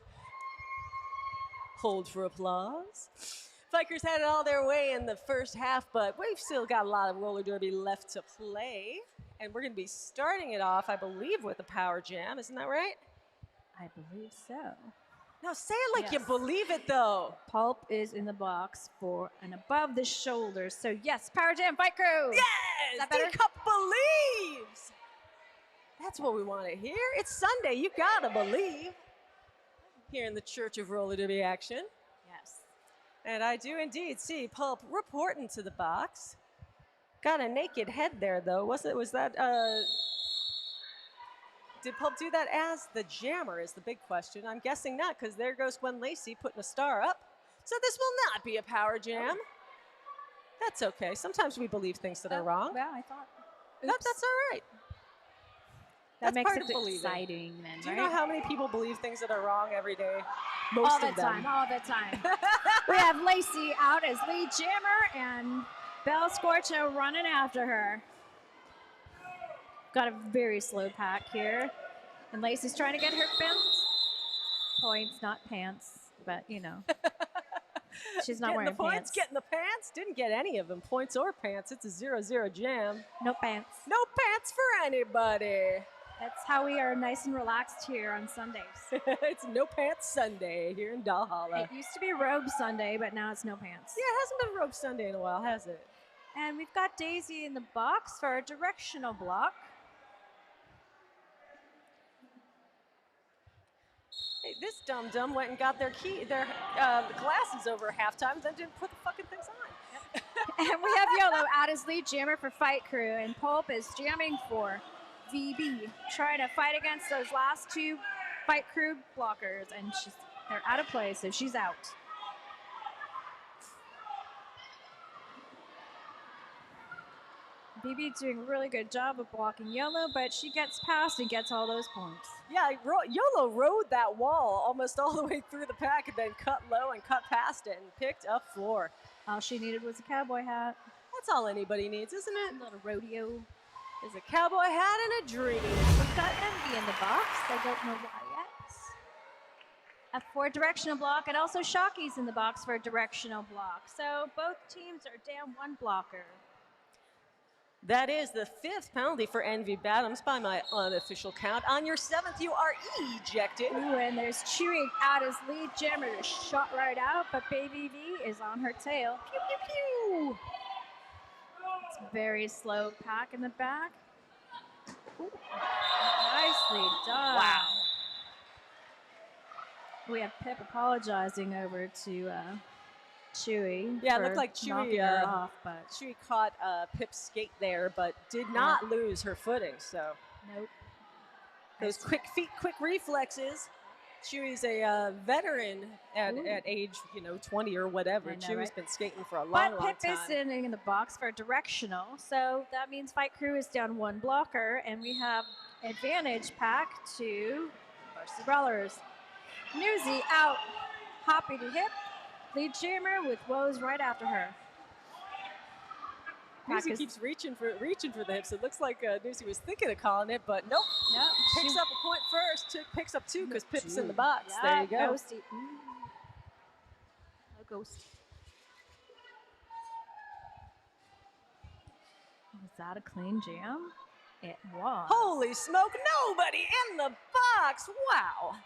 S1: Hold for applause. Fight Crew's had it all their way in the first half, but we've still got a lot of roller derby left to play. And we're going to be starting it off, I believe, with a power jam. Isn't that right?
S2: I believe so.
S1: Now say it like you
S2: Yes.
S1: believe it, though.
S2: Pulp is in the box for an above the shoulder. So yes, power jam, Fight Crew.
S1: Yes!
S2: that better?
S1: D-Cup believes! That's what we want to hear. It's Sunday. You gotta believe. Here in the Church of Roller Derby action.
S2: Yes.
S1: And I do indeed see Pulp reporting to the box. Got a naked head there, though. Was that, did Pulp do that as the jammer is the big question. I'm guessing not, because there goes Gwen Lacey putting a star up. So this will not be a power jam. That's okay. Sometimes we believe things that are wrong.
S2: Well, I thought.
S1: That's all right.
S2: That
S1: That's
S2: makes
S1: part
S2: it
S1: of believing.
S2: exciting then,
S1: Do you
S2: right?
S1: know how many people believe things that are wrong every day?
S2: all
S1: Most
S2: the
S1: of them.
S2: time, all the time. We have Lacey out as lead jammer and Belle Scorcho running after her. Got a very slow pack here. And Lacey's trying to get her points, not pants, but you know. She's not
S1: Getting
S2: wearing
S1: the points,
S2: pants.
S1: getting the pants. Didn't get any of them, points or pants. It's a 0-0 jam.
S2: No pants.
S1: No pants for anybody.
S2: That's how we are nice and relaxed here on Sundays.
S1: It's No Pants Sunday here in Dalhalla.
S2: It used to be Robe Sunday, but now it's no pants.
S1: Yeah, it hasn't been Rope Sunday in a while, has it?
S2: And we've got Daisy in the box for a directional block.
S1: Hey, this dum-dum went and got their glasses over halftime, then didn't put the fucking things on.
S2: And we have Yolo out as lead jammer for Fight Crew, and Pulp is jamming for VB, trying to fight against those last two Fight Crew blockers, and they're out of play, so she's out. VB doing a really good job of blocking Yolo, but she gets past and gets all those points.
S1: Yeah, Yolo rode that wall almost all the way through the pack and then cut low and cut past it and picked up 4.
S2: All she needed was a cowboy hat.
S1: That's all anybody needs, isn't it?
S2: A little rodeo.
S1: Is a cowboy hat and a dream.
S2: We've got Envy in the box. I don't know why yet. For a directional block, and also Shocky's in the box for a directional block. So both teams are down one blocker.
S1: That is the 5th penalty for Envy Bottoms by my unofficial count. On your 7th, you are ejected.
S2: Ooh, and there's Chewy out as lead jammer, shot right out, but Baby V is on her tail. Pew, pew, pew. It's a very slow pack in the back. Ooh, nicely done.
S1: Wow.
S2: We have Pip apologizing over to Chewy.
S1: Yeah, it
S2: for
S1: looked like
S2: knocking
S1: Chewy,
S2: her off, but
S1: Chewy caught Pip's skate there, but did not lose her footing. So
S2: nope.
S1: those quick feet, quick reflexes. Chewy's a veteran at age 20 or whatever.
S2: I know,
S1: Chewy's
S2: right?
S1: been skating for a long,
S2: But
S1: long
S2: Pip
S1: time.
S2: is sitting in the box for a directional, so that means Fight Crew is down one blocker, and we have advantage pack to Varsity Brawlers. Newsy out, hoppy to hip, lead jammer with Woes right after her.
S1: Newsy keeps reaching for the hips. It looks like Newsy was thinking of calling it, but nope.
S2: Yep,
S1: Picks up a point first. Picks up 2 because Pip's in the box.
S2: Yeah,
S1: There you go.
S2: Ghosty. No ghost. Was that a clean jam? It was.
S1: Holy smoke! Nobody in the box. Wow.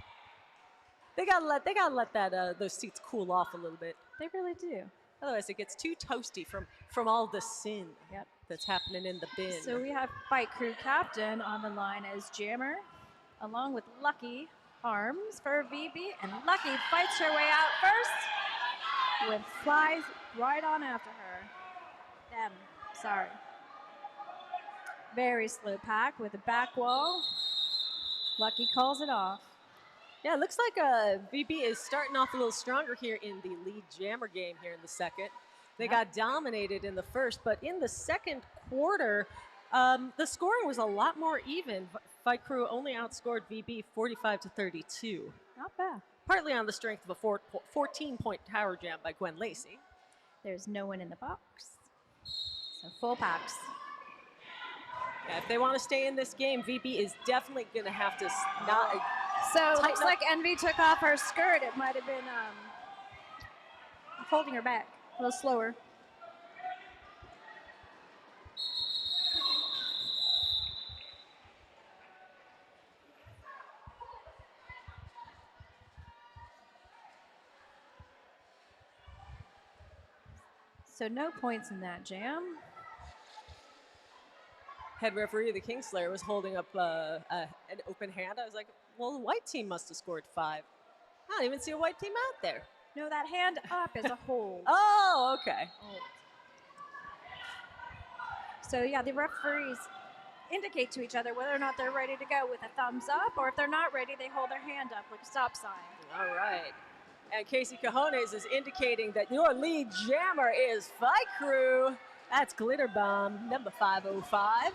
S1: They gotta let that those seats cool off a little bit.
S2: They really do.
S1: Otherwise, it gets too toasty from all the sin
S2: Yep.
S1: that's happening in the bin.
S2: So we have Fight Crew captain on the line as jammer, along with Lucky Arms for VB, and Lucky fights her way out first with flies right on after her. Sorry. Very slow pack with a back wall. Lucky calls it off.
S1: Yeah, it looks like VB is starting off a little stronger here in the lead jammer game here in the second. They got dominated in the first, but in the second quarter, the scoring was a lot more even. Fight Crew only outscored VB 45-32,
S2: Not bad.
S1: partly on the strength of a 14-point tower jam by Gwen Lacey.
S2: There's no one in the box. So full packs.
S1: Yeah, if they want to stay in this game, VB is definitely going to have to not.
S2: So it
S1: tighten
S2: looks
S1: up.
S2: like Envy took off her skirt. It might have been holding her back a little slower. So no points in that jam.
S1: Head referee of the Kingslayer was holding up an open hand. I was like, well, the white team must have scored 5. I don't even see a white team out there.
S2: No, that hand up is a hold.
S1: Oh, okay.
S2: Hold. So yeah, the referees indicate to each other whether or not they're ready to go with a thumbs up, or if they're not ready, they hold their hand up like a stop sign.
S1: All right. And Casey Cajones is indicating that your lead jammer is Fight Crew. That's Glitter Bomb, number 505.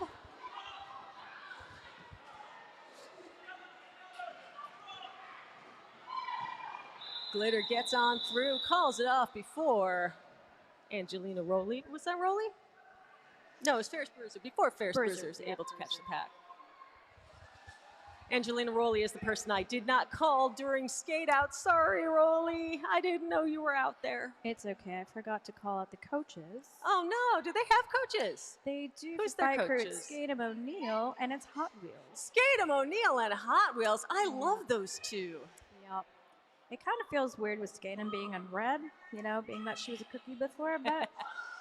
S1: Glitter gets on through, calls it off before Angelina Rowley. Was that Rowley? No, it was Ferris Bruiser. Before Ferris Bruiser was able to catch the pack. Angelina Rowley is the person I did not call during skate out. Sorry, Rowley. I didn't know you were out there.
S2: It's okay. I forgot to call out the coaches.
S1: Oh, no. Do they have coaches?
S2: They do.
S1: Who's
S2: the
S1: their
S2: Fight Crew,
S1: coaches?
S2: it's Skatem O'Neill, and it's Hot Wheels.
S1: Skatem O'Neill and Hot Wheels. I love those two.
S2: Yep. It kind of feels weird with Skatem being on red, you know, being that she was a cookie before, but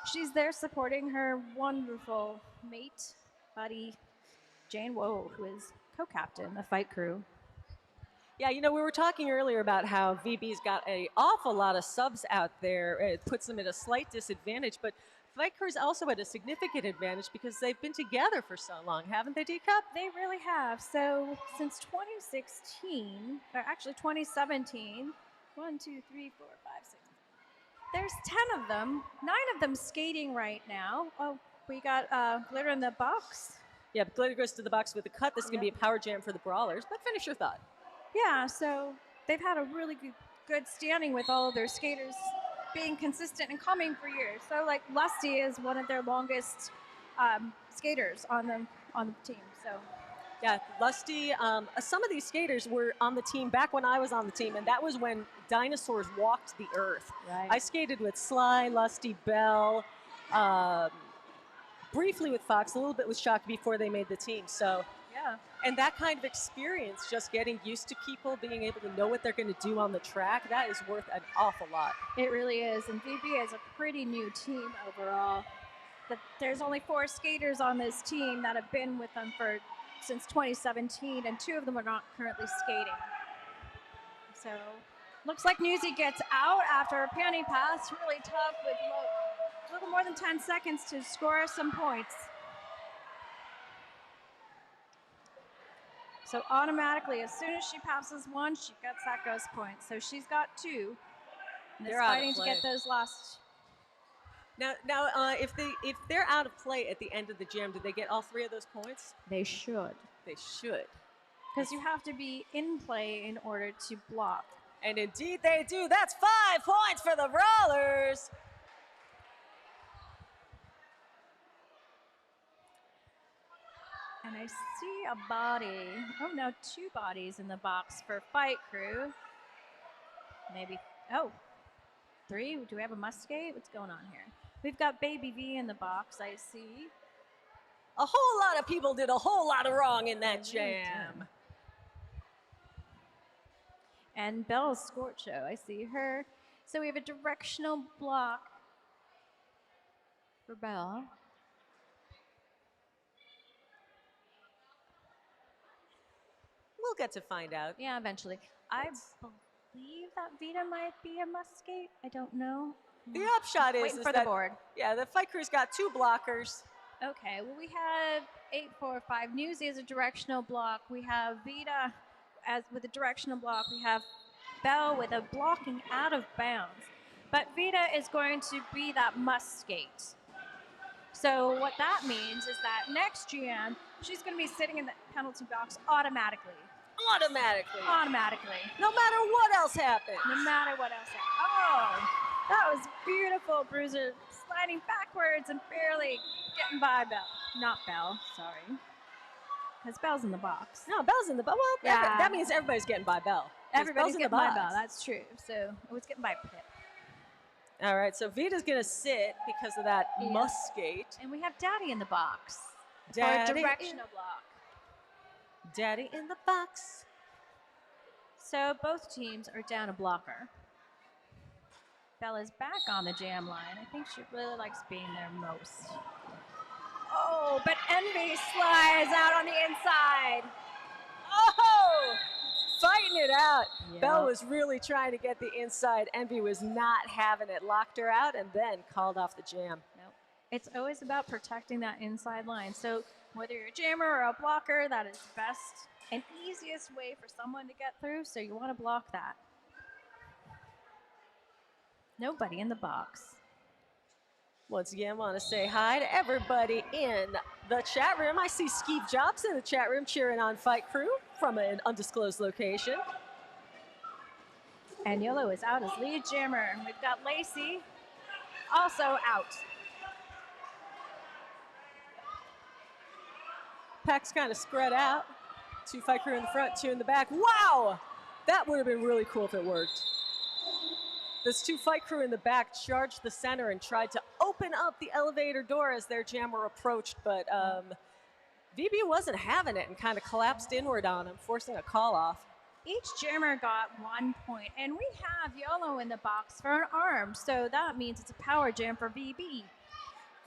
S2: she's there supporting her wonderful mate, buddy, Jane Woe, who is co-captain of Fight Crew.
S1: Yeah, you know, we were talking earlier about how VB's got an awful lot of subs out there. It puts them at a slight disadvantage, but Fight Crew's also at a significant advantage because they've been together for so long, haven't they, D-Cup?
S2: They really have. So since 2016, or actually 2017, 1, 2, 3, 4, 5, 6. There's 10 of them, 9 of them skating right now. Oh, we got Glitter in the box.
S1: Yeah, but Glitter goes to the box with a cut. This is going to be a power jam for the Brawlers, but finish your thought.
S2: Yeah, so they've had a really good standing with all of their skaters being consistent and coming for years. So like Lusty is one of their longest skaters on the team. So
S1: yeah, Lusty. Some of these skaters were on the team back when I was on the team, and that was when dinosaurs walked the earth.
S2: Right.
S1: I skated with Sly, Lusty, Bell, briefly with Fox, a little bit with Shock before they made the team. So
S2: yeah.
S1: And that kind of experience, just getting used to people, being able to know what they're going to do on the track, that is worth an awful lot.
S2: It really is. And VB is a pretty new team overall. But there's only 4 skaters on this team that have been with them since 2017, and 2 of them are not currently skating. So looks like Newsy gets out after a panty pass. Really tough with a little more than 10 seconds to score some points. So automatically, as soon as she passes one, she gets that ghost point. So she's got 2. And is fighting to get those last.
S1: Now, if they're out of play at the end of the jam, do they get all 3 of those points?
S2: They should.
S1: They should.
S2: Because you have to be in play in order to block.
S1: And indeed they do. That's 5 points for the Brawlers.
S2: And I see a body. Oh, no, 2 bodies in the box for Fight Crew. Maybe, 3. Do we have a Muscate? What's going on here? We've got Baby V in the box, I see.
S1: A whole lot of people did a whole lot of wrong in that jam.
S2: And Belle Scorcho, I see her. So we have a directional block for Belle.
S1: We'll get to find out.
S2: Yeah, eventually. I believe that Vita might be a Muscate. I don't know.
S1: The upshot is
S2: Waiting for
S1: that,
S2: the board.
S1: Yeah, the Fight Crew's got 2 blockers.
S2: Okay, well, we have 845. Newsy is a directional block. We have Vita with a directional block. We have Belle with a blocking out of bounds. But Vita is going to be that Muscate. So what that means is that next GM, She's going to be sitting in the penalty box automatically.
S1: Automatically.
S2: Automatically.
S1: No matter what else happened.
S2: No matter what else happened. Oh, that was beautiful. Bruiser sliding backwards and barely getting by Belle. Not Belle, sorry. Because Belle's in the box.
S1: No, Belle's in the box. Well,
S2: Yeah.
S1: that means everybody's getting by Belle.
S2: Everybody's
S1: Belle's
S2: getting by Belle. That's true. So it was getting by Pip.
S1: All right, so Vita's going to sit because of that
S2: Yeah.
S1: muscate.
S2: And we have Daddy in the box.
S1: Daddy
S2: For a directional block.
S1: Daddy in the box.
S2: So both teams are down a blocker. Bella's back on the jam line. I think she really likes being there most. Oh, but Envy slides out on the inside.
S1: Oh! Fighting it out.
S2: Yep.
S1: Belle was really trying to get the inside. Envy was not having it. Locked her out and then called off the jam.
S2: Nope. It's always about protecting that inside line. So whether you're a jammer or a blocker, that is the best and easiest way for someone to get through. So you want to block that. Nobody in the box.
S1: Once again, want to say hi to everybody in the chat room. I see Skeeve Jobs in the chat room cheering on Fight Crew from an undisclosed location.
S2: And Yolo is out as lead jammer. We've got Lacey also out.
S1: Pack's kind of spread out. 2 Fight Crew in the front, 2 in the back. Wow! That would have been really cool if it worked. This 2 Fight Crew in the back charged the center and tried to open up the elevator door as their jammer approached, but VB wasn't having it and kind of collapsed inward on him, forcing a call off.
S2: Each jammer got 1 point, and we have Yolo in the box for an arm, so that means it's a power jam for VB.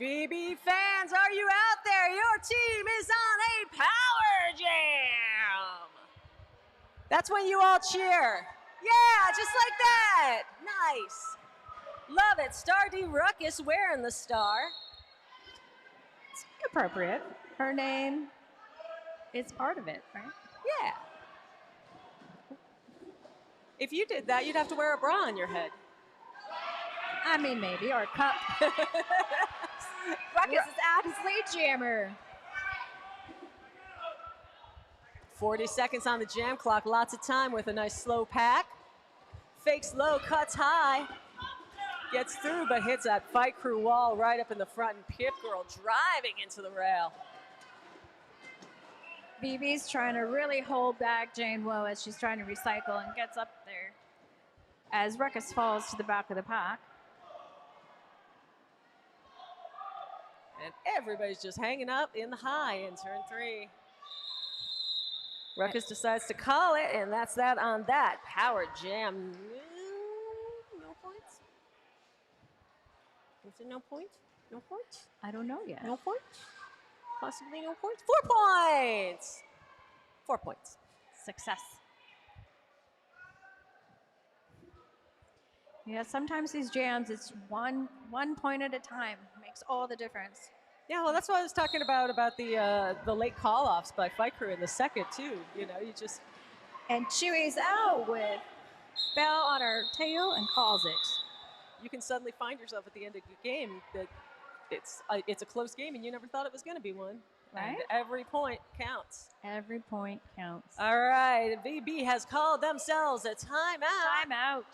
S1: VB fans, are you out there? Your team is on a power jam. That's when you all cheer. Yeah, just like that. Nice. Love it. Star D Ruckus wearing the star.
S2: It's appropriate. Her name is part of it, right?
S1: Yeah. If you did that, you'd have to wear a bra on your head.
S2: I mean, maybe, or a cup. Ruckus is out as lead jammer.
S1: 40 seconds on the jam clock. Lots of time with a nice slow pack. Fakes low, cuts high. Gets through, but hits that Fight Crew wall right up in the front. And Pip Girl driving into the rail.
S2: VB's trying to really hold back Jane Woe as she's trying to recycle and gets up there as Ruckus falls to the back of the pack.
S1: And everybody's just hanging up in the high in turn 3. Ruckus decides to call it, and that's that on that. Power jam. No points? Is it no point? No point?
S2: I don't know yet.
S1: No point? Possibly no points? 4 points! 4 points.
S2: Success. Yeah, sometimes these jams, it's one point at a time. Makes all the difference.
S1: Yeah, well, that's what I was talking about the late call-offs by Fight Crew in the second, too. You know, you just...
S2: And Chewy's out with Belle on her tail and calls it.
S1: You can suddenly find yourself at the end of the game that it's a close game and you never thought it was going to be one.
S2: Right?
S1: And every point counts.
S2: Every point counts.
S1: All right, VB has called themselves a timeout.
S2: Timeout.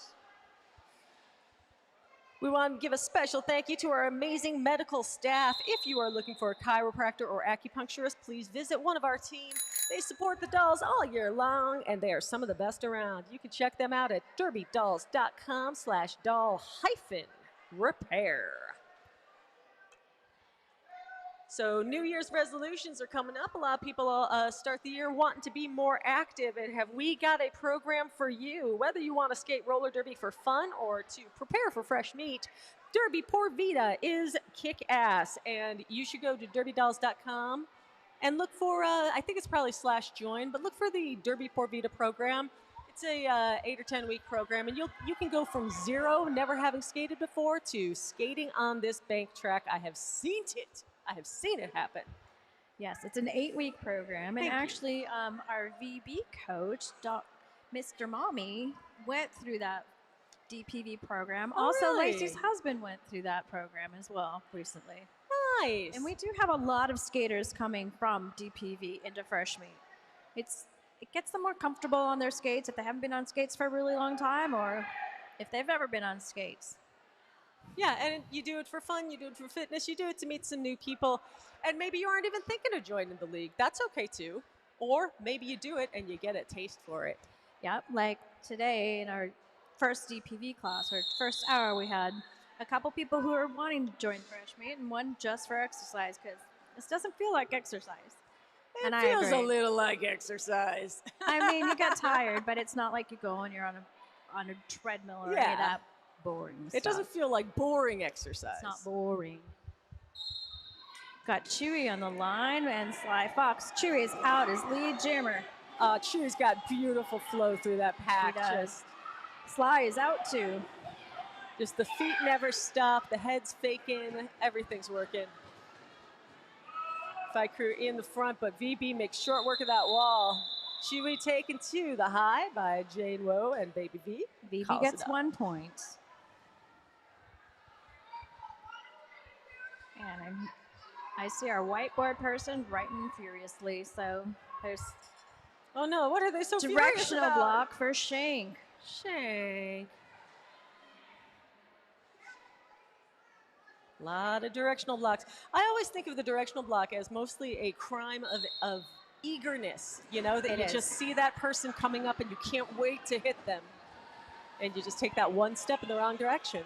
S1: We want to give a special thank you to our amazing medical staff. If you are looking for a chiropractor or acupuncturist, please visit one of our team. They support the dolls all year long, and they are some of the best around. You can check them out at derbydolls.com/doll-repair. So New Year's resolutions are coming up. A lot of people start the year wanting to be more active, and have we got a program for you? Whether you want to skate roller derby for fun or to prepare for fresh meat, Derby Por Vida is kick-ass, and you should go to derbydolls.com and look for, I think it's probably /join, but look for the Derby Por Vida program. It's a 8 or 10 week program, and you can go from zero, never having skated before, to skating on this bank track. I have seen it. I have seen it happen.
S2: Yes, it's an 8-week program. And actually, our VB coach, Mr. Mommy, went through that DPV program.
S1: Oh,
S2: also,
S1: really?
S2: Lacey's husband went through that program as well recently.
S1: Nice.
S2: And we do have a lot of skaters coming from DPV into Fresh Meat. It gets them more comfortable on their skates if they haven't been on skates for a really long time or if they've ever been on skates.
S1: Yeah, and you do it for fun, you do it for fitness, you do it to meet some new people, and maybe you aren't even thinking of joining the league. That's okay too. Or maybe you do it and you get a taste for it.
S2: Yep, like today in our first DPV class, or first hour, we had a couple people who are wanting to join Fresh Meat and one just for exercise because this doesn't feel like exercise.
S1: It feels a little like exercise.
S2: I mean, you get tired, but it's not like you go and you're on a treadmill or any of that boring stuff.
S1: It doesn't feel like boring exercise.
S2: It's not boring. Got Chewy on the line and Sly Fox. Chewy is out as lead jammer.
S1: Chewy's got beautiful flow through that pack.
S2: He does. Sly is out too.
S1: Just the feet never stop, the head's faking, everything's working. Fight crew in the front, but VB makes short work of that wall. Chewy taken to the high by Jane Woe and Baby V.
S2: VB gets 1 point. And I see our whiteboard person writing furiously, so there's
S1: oh no, what are they so furious
S2: directional
S1: about?
S2: block for Shank.
S1: Shank. A lot of directional blocks. I always think of the directional block as mostly a crime of eagerness, you know, that you just see that person coming up and you can't wait to hit them. And you just take that one step in the wrong direction.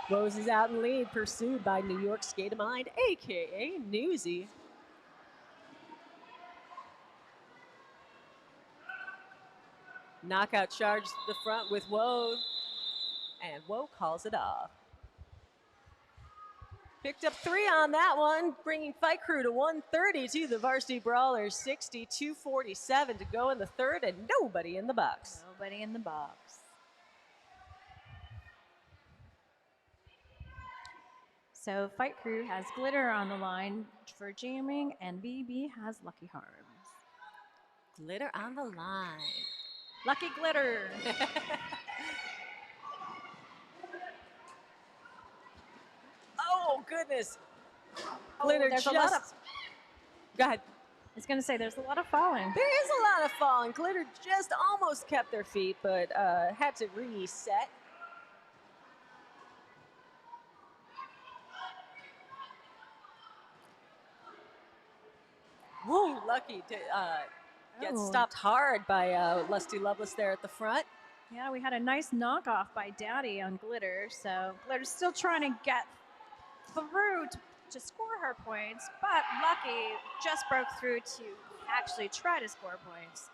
S1: Rose is out in lead, pursued by New York Skate-A-Mind, a.k.a. Newsy. Knockout charge to the front with Woe, and Woe calls it off. Picked up 3 on that one, bringing Fight Crew to 130 to the Varsity Brawlers, 62-47 to go in the third, and nobody in the box.
S2: Nobody in the box. So Fight Crew has Glitter on the line for jamming, and BB has Lucky Harms.
S1: Glitter on the line.
S2: Lucky Glitter.
S1: Oh, goodness. Glitter
S2: there's
S1: just...
S2: a lot of...
S1: Go ahead.
S2: I was going to say, there's a lot of falling.
S1: There is a lot of falling. Glitter just almost kept their feet, but had to reset. Woo, Lucky to get stopped hard by Lusty Loveless there at the front.
S2: Yeah, we had a nice knockoff by Daddy on Glitter, so Glitter's still trying to get through to score her points, but Lucky just broke through to actually try to score points.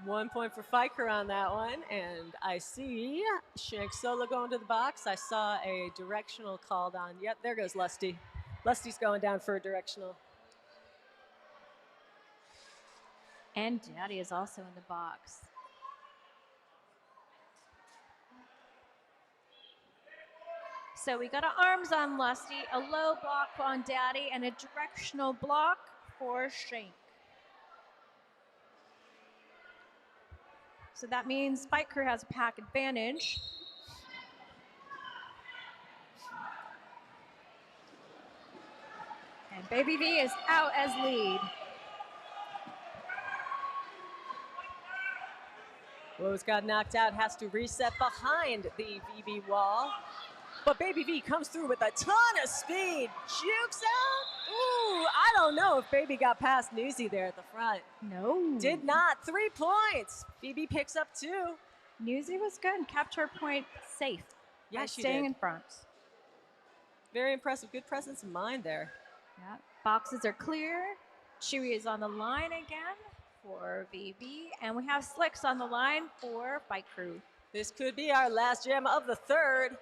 S1: One point for Fiker on that one, and I see Shank Solo going to the box. I saw a directional called on. Yep, there goes Lusty. Lusty's going down for a directional.
S2: And Daddy is also in the box. So we got our arms on Lusty, a low block on Daddy, and a directional block for Shank. So that means Fight Crew has a pack advantage. And Baby V is out as lead.
S1: Rose got knocked out, has to reset behind the VB wall. But Baby V comes through with a ton of speed. Jukes out. Ooh, I don't know if Baby got past Newsy there at the front.
S2: No.
S1: Did not. 3 points. VB picks up 2.
S2: Newsy was good and kept her point safe.
S1: Yeah,
S2: by
S1: she
S2: staying
S1: did.
S2: in front.
S1: Very impressive. Good presence of mind there.
S2: Yeah. Boxes are clear. Chewy is on the line again for VB. And we have Slicks on the line for Fight Crew.
S1: This could be our last jam of the third.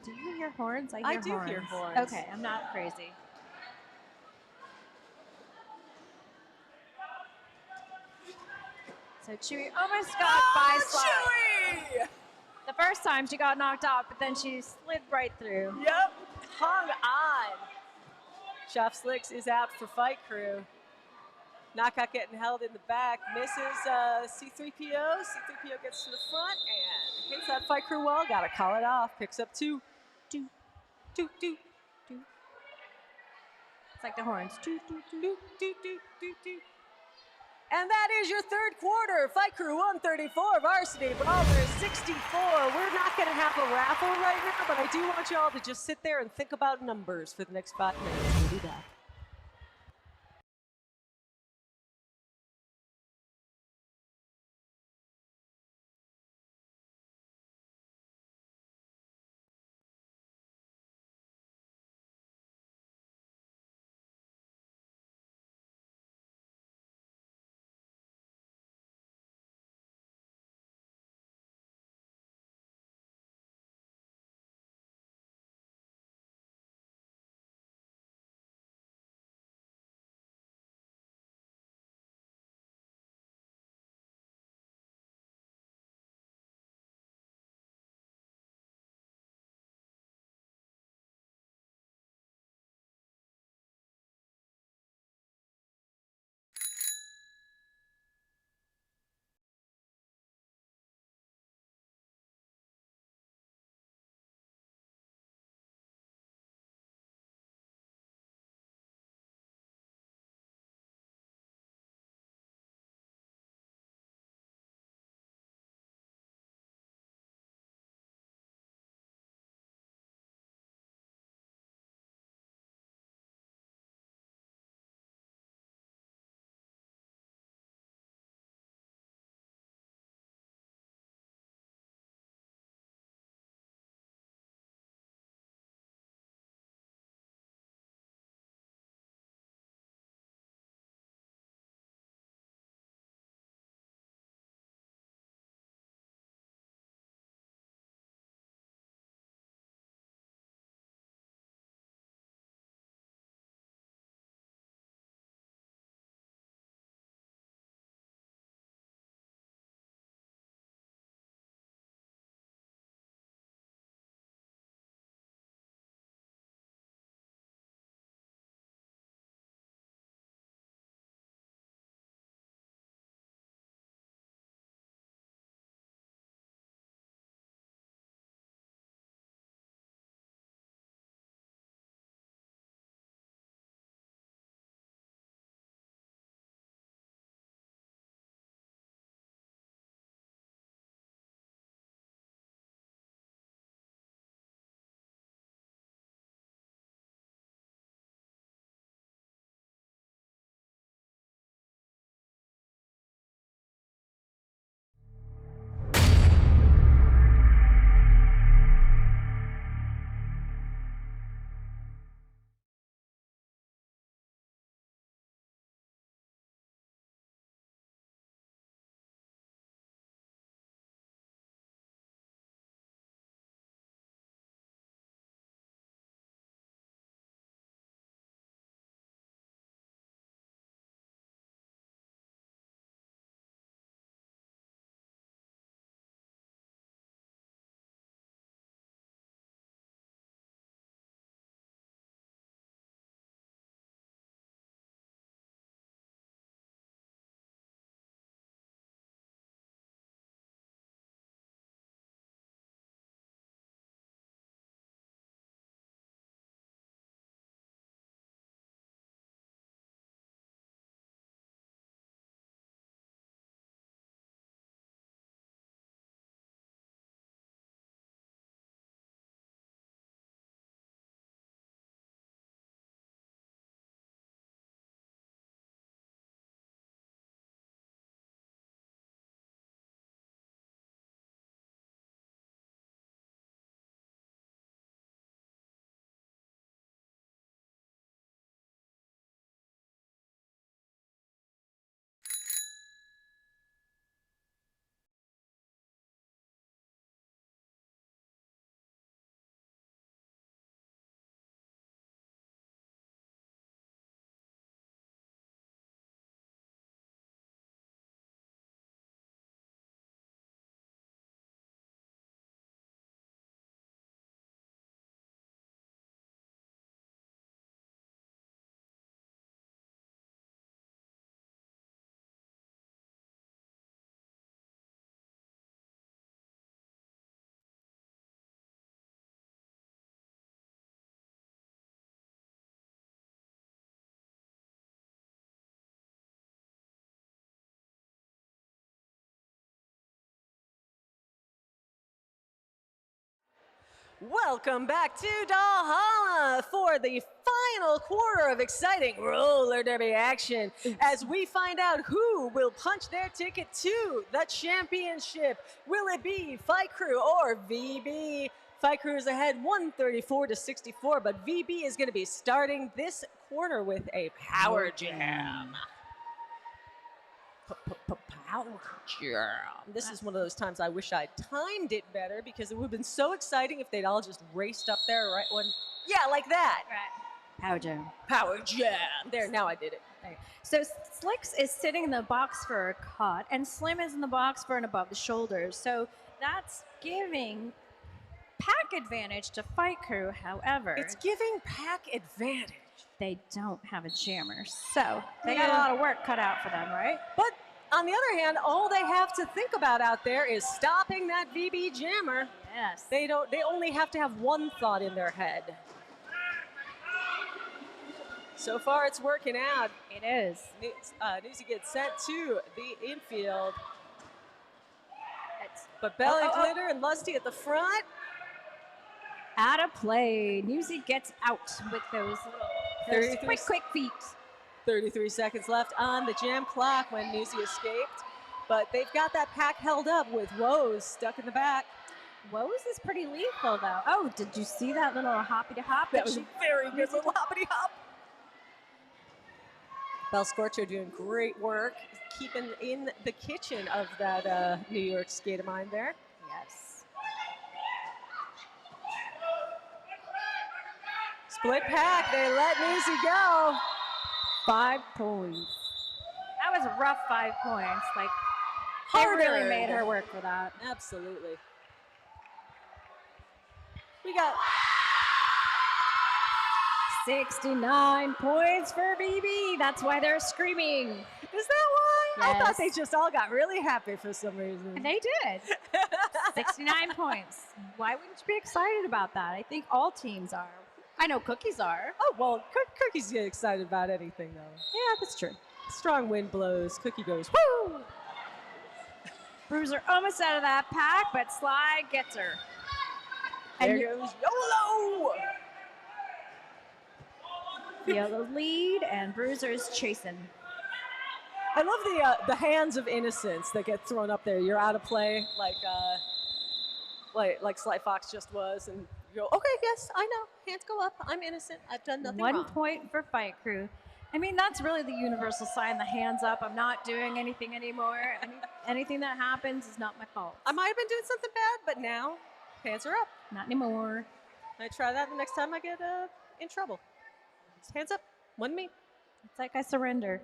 S2: Do you hear horns?
S1: I do hear horns.
S2: Okay, I'm not crazy. So Chewy almost got by Sly.
S1: Chewy!
S2: The first time she got knocked off, but then she slid right through.
S1: Yep, hung on. Chop Slicks is out for Fight Crew. Knockout getting held in the back, misses C3PO. C3PO gets to the front and hits that fight crew wall. Got to call it off. Picks up two.
S2: Doo, doo, doo, doo. It's like the horns. Doo, doo, doo.
S1: Do, do, do, do, do. And that is your third quarter. Fight Crew 134, Varsity Brawlers 64. We're not going to have a raffle right now, but I do want you all to just sit there and think about numbers for the next 5 minutes. We'll be back. Welcome back to Valhalla for the final quarter of exciting roller derby action as we find out who will punch their ticket to the championship. Will it be Fight Crew or VB? Fight Crew is ahead 134-64, but VB is going to be starting this quarter with a power jam. Power jam. This is one of those times I wish I'd timed it better because it would have been so exciting if they'd all just raced up there right when, yeah, like that.
S2: Right. Power jam.
S1: Power jam. There, now I did it.
S2: Right. So Slicks is sitting in the box for a cut, and Slim is in the box for an above the shoulders. So that's giving pack advantage to Fight Crew. However,
S1: It's giving pack advantage.
S2: they don't have a jammer, so they got a lot of work cut out for them, right?
S1: But on the other hand, all they have to think about out there is stopping that VB jammer.
S2: Yes.
S1: They only have to have one thought in their head. So far, it's working out.
S2: It is.
S1: Newsy gets sent to the infield. But
S2: Oh,
S1: Belly Glitter and Lusty at the front.
S2: Out of play. Newsy gets out with those
S1: 33
S2: quick feet.
S1: 33 seconds left on the jam clock when Newsy escaped. But they've got that pack held up with Woes stuck in the back.
S2: Woes is pretty lethal, though. Oh, did you see that little hoppity hop?
S1: That was a very good little hoppity hop. Bell Scorcho doing great work, keeping in the kitchen of that New York skate of mine there.
S2: Yes.
S1: Split pack, they let Newsy go.
S2: 5 points. That was a rough 5 points. Like, they
S1: Harder.
S2: really made her work for that.
S1: Absolutely. We got
S2: 69 points for BB. That's why they're screaming.
S1: Is that why? I thought
S2: Yes.
S1: they just all got really happy for some reason.
S2: And they did. 69 points. Why wouldn't you be excited about that? I think all teams are. I know Cookies are.
S1: Oh, well, Cookie's get excited about anything, though.
S2: Yeah, that's true.
S1: Strong wind blows. Cookie goes, woo!
S2: Bruiser almost out of that pack, but Sly gets her.
S1: There
S2: And
S1: goes YOLO!
S2: Yellow lead, and Bruiser's chasing.
S1: I love the hands of innocence that get thrown up there. You're out of play, like Sly Fox just was, and you go, okay, yes, I know. Hands go up. I'm innocent. I've done nothing
S2: 1
S1: wrong.
S2: point for Fight Crew. I mean, that's really the universal sign, the hands up. I'm not doing anything anymore. Anything that happens is not my fault.
S1: I might have been doing something bad, but now hands are up.
S2: Not anymore.
S1: I try that the next time I get in trouble. Just hands up. One me.
S2: It's like I surrender.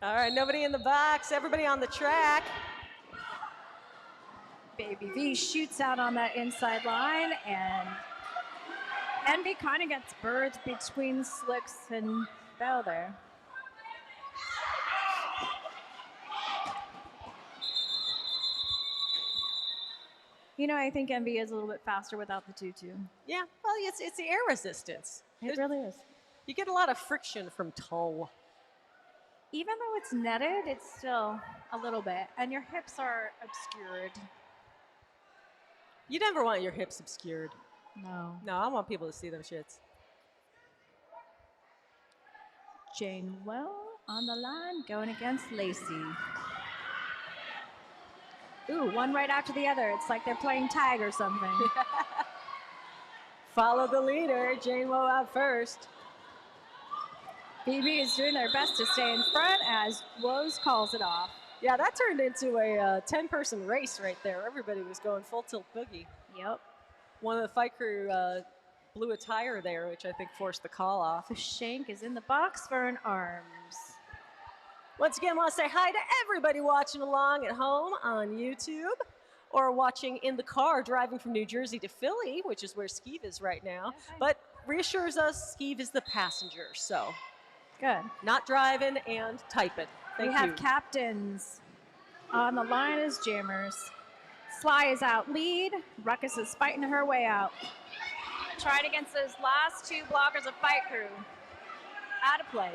S1: All right, nobody in the box. Everybody on the track.
S2: Baby V shoots out on that inside line, and Envy kind of gets birds between Slicks and Bell there. You know, I think Envy is a little bit faster without the tutu.
S1: Yeah, well, it's the air resistance.
S2: It really is.
S1: You get a lot of friction from toe.
S2: Even though it's netted, it's still a little bit, and your hips are obscured.
S1: You never want your hips obscured.
S2: No.
S1: No, I want people to see them shits.
S2: Jane Well on the line, going against Lacey. Ooh, one right after the other. It's like they're playing tag or something.
S1: Follow the leader. Jane Woe out first.
S2: BB is doing their best to stay in front as Woes calls it off.
S1: Yeah, that turned into a 10-person race right there. Everybody was going full tilt boogie.
S2: Yep.
S1: One of the Fight Crew blew a tire there, which I think forced the call off.
S2: So Shank is in the box for an arms.
S1: Once again, I want to say hi to everybody watching along at home on YouTube or watching in the car driving from New Jersey to Philly, which is where Skeeve is right now. But reassures us Skeeve is the passenger, so
S2: Good.
S1: not driving and typing. Thank
S2: We
S1: you.
S2: have captains on the line as jammers. Sly is out lead. Ruckus is fighting her way out. Tried against those last two blockers of Fight Crew. Out of play.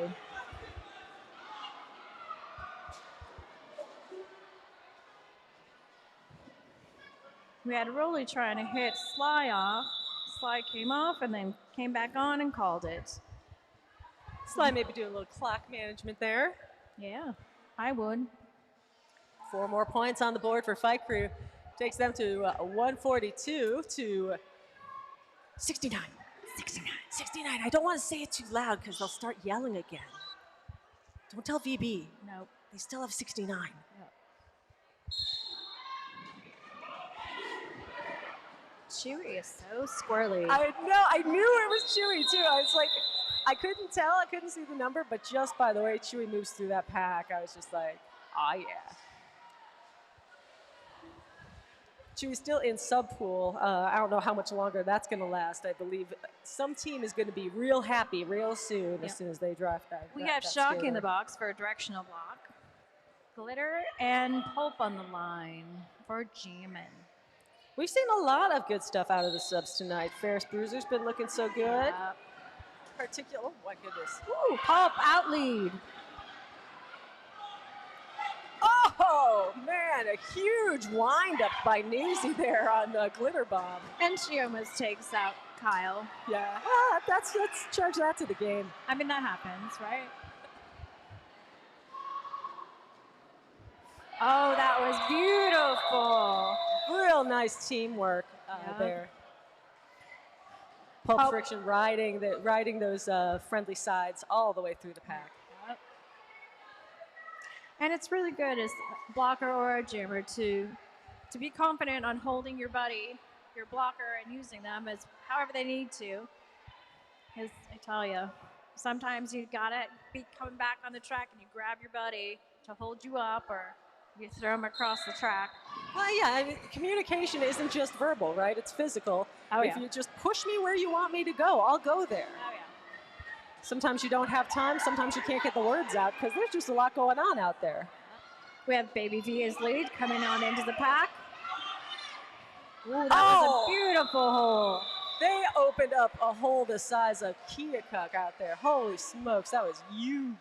S2: We had Rolly trying to hit Sly off. Sly came off and then came back on and called it.
S1: Sly maybe do a little clock management there.
S2: Yeah, I would.
S1: 4 more points on the board for Fight Crew. Takes them to 142 to 69. 69. 69. I don't want to say it too loud because they'll start yelling again. Don't tell VB.
S2: Nope.
S1: They still have 69.
S2: Yep. Chewy is so squirrely.
S1: I know. I knew it was Chewy too. I was like, I couldn't tell. I couldn't see the number, but just by the way Chewy moves through that pack, I was just like, oh yeah. Chewy's still in sub-pool. I don't know how much longer that's going to last. I believe some team is going to be real happy real soon as soon as they draft that.
S2: We have Shocky in the box for a directional block. Glitter and Pulp on the line for Jamin.
S1: We've seen a lot of good stuff out of the subs tonight. Ferris Bruiser's been looking so good. Particular, oh my goodness.
S2: Ooh, Pulp out lead.
S1: Oh, man, a huge windup by Newsy there on the Glitter Bomb.
S2: And she almost takes out Kyle.
S1: Yeah, let's charge that to the game.
S2: I mean, that happens, right? Oh, that was beautiful.
S1: Real nice teamwork there. Pulp Friction riding those friendly sides all the way through the pack.
S2: Yep. And it's really good as a blocker or a jammer to be confident on holding your buddy, your blocker, and using them as however they need to. Because I tell you, sometimes you gotta be coming back on the track and you grab your buddy to hold you up, or you throw them across the track.
S1: Well, yeah, I mean, communication isn't just verbal, right? It's physical.
S2: Oh,
S1: if you just push me where you want me to go, I'll go there.
S2: Oh, yeah.
S1: Sometimes you don't have time. Sometimes you can't get the words out because there's just a lot going on out there.
S2: We have Baby V as lead coming on into the pack. Ooh, that was a beautiful hole.
S1: They opened up a hole the size of Keokuk out there. Holy smokes, that was huge.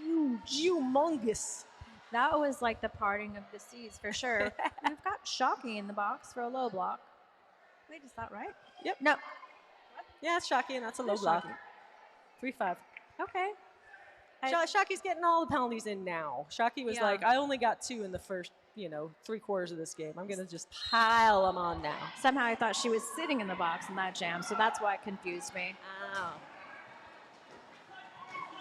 S1: Huge. Humongous.
S2: That was like the parting of the seas for sure. We've got Shocky in the box for a low block. Wait, is that right?
S1: Yep.
S2: No.
S1: Yeah, it's Shocky, and that's a low block. 3-5.
S2: Okay.
S1: Shocky's getting all the penalties in now. Shocky was like, I only got 2 in the first, 3/4 of this game. I'm going to just pile them on now.
S2: Somehow I thought she was sitting in the box in that jam, so that's why it confused me.
S1: Oh.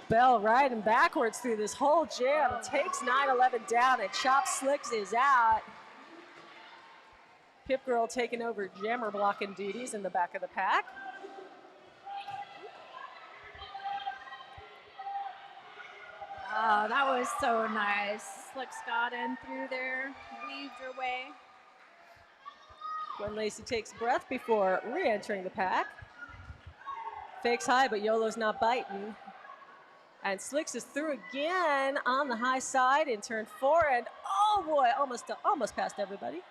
S1: Bell riding backwards through this whole jam, takes 9-11 down, and Chop Slicks is out. Pip Girl taking over jammer blocking duties in the back of the pack.
S2: Oh, that was so nice. Slicks got in through there, weaved her way.
S1: Gwen Lacey takes a breath before re-entering the pack. Fakes high, but YOLO's not biting. And Slicks is through again on the high side in turn 4, and oh boy, almost passed everybody.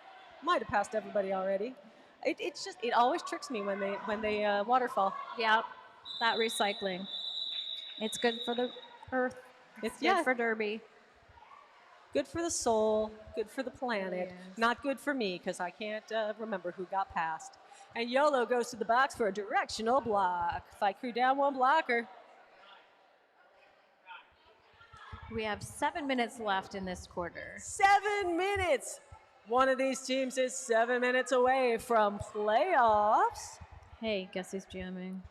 S1: Might have passed everybody already. It always tricks me when they waterfall.
S2: Yep, that recycling. It's good for the earth. It's good for Derby.
S1: Good for the soul. Good for the planet.
S2: Yes.
S1: Not good for me because I can't remember who got passed. And YOLO goes to the box for a directional block. Fight Crew down 1 blocker.
S2: We have 7 minutes left in this quarter.
S1: 7 minutes. One of these teams is 7 minutes away from playoffs.
S2: Hey, guess who's jamming?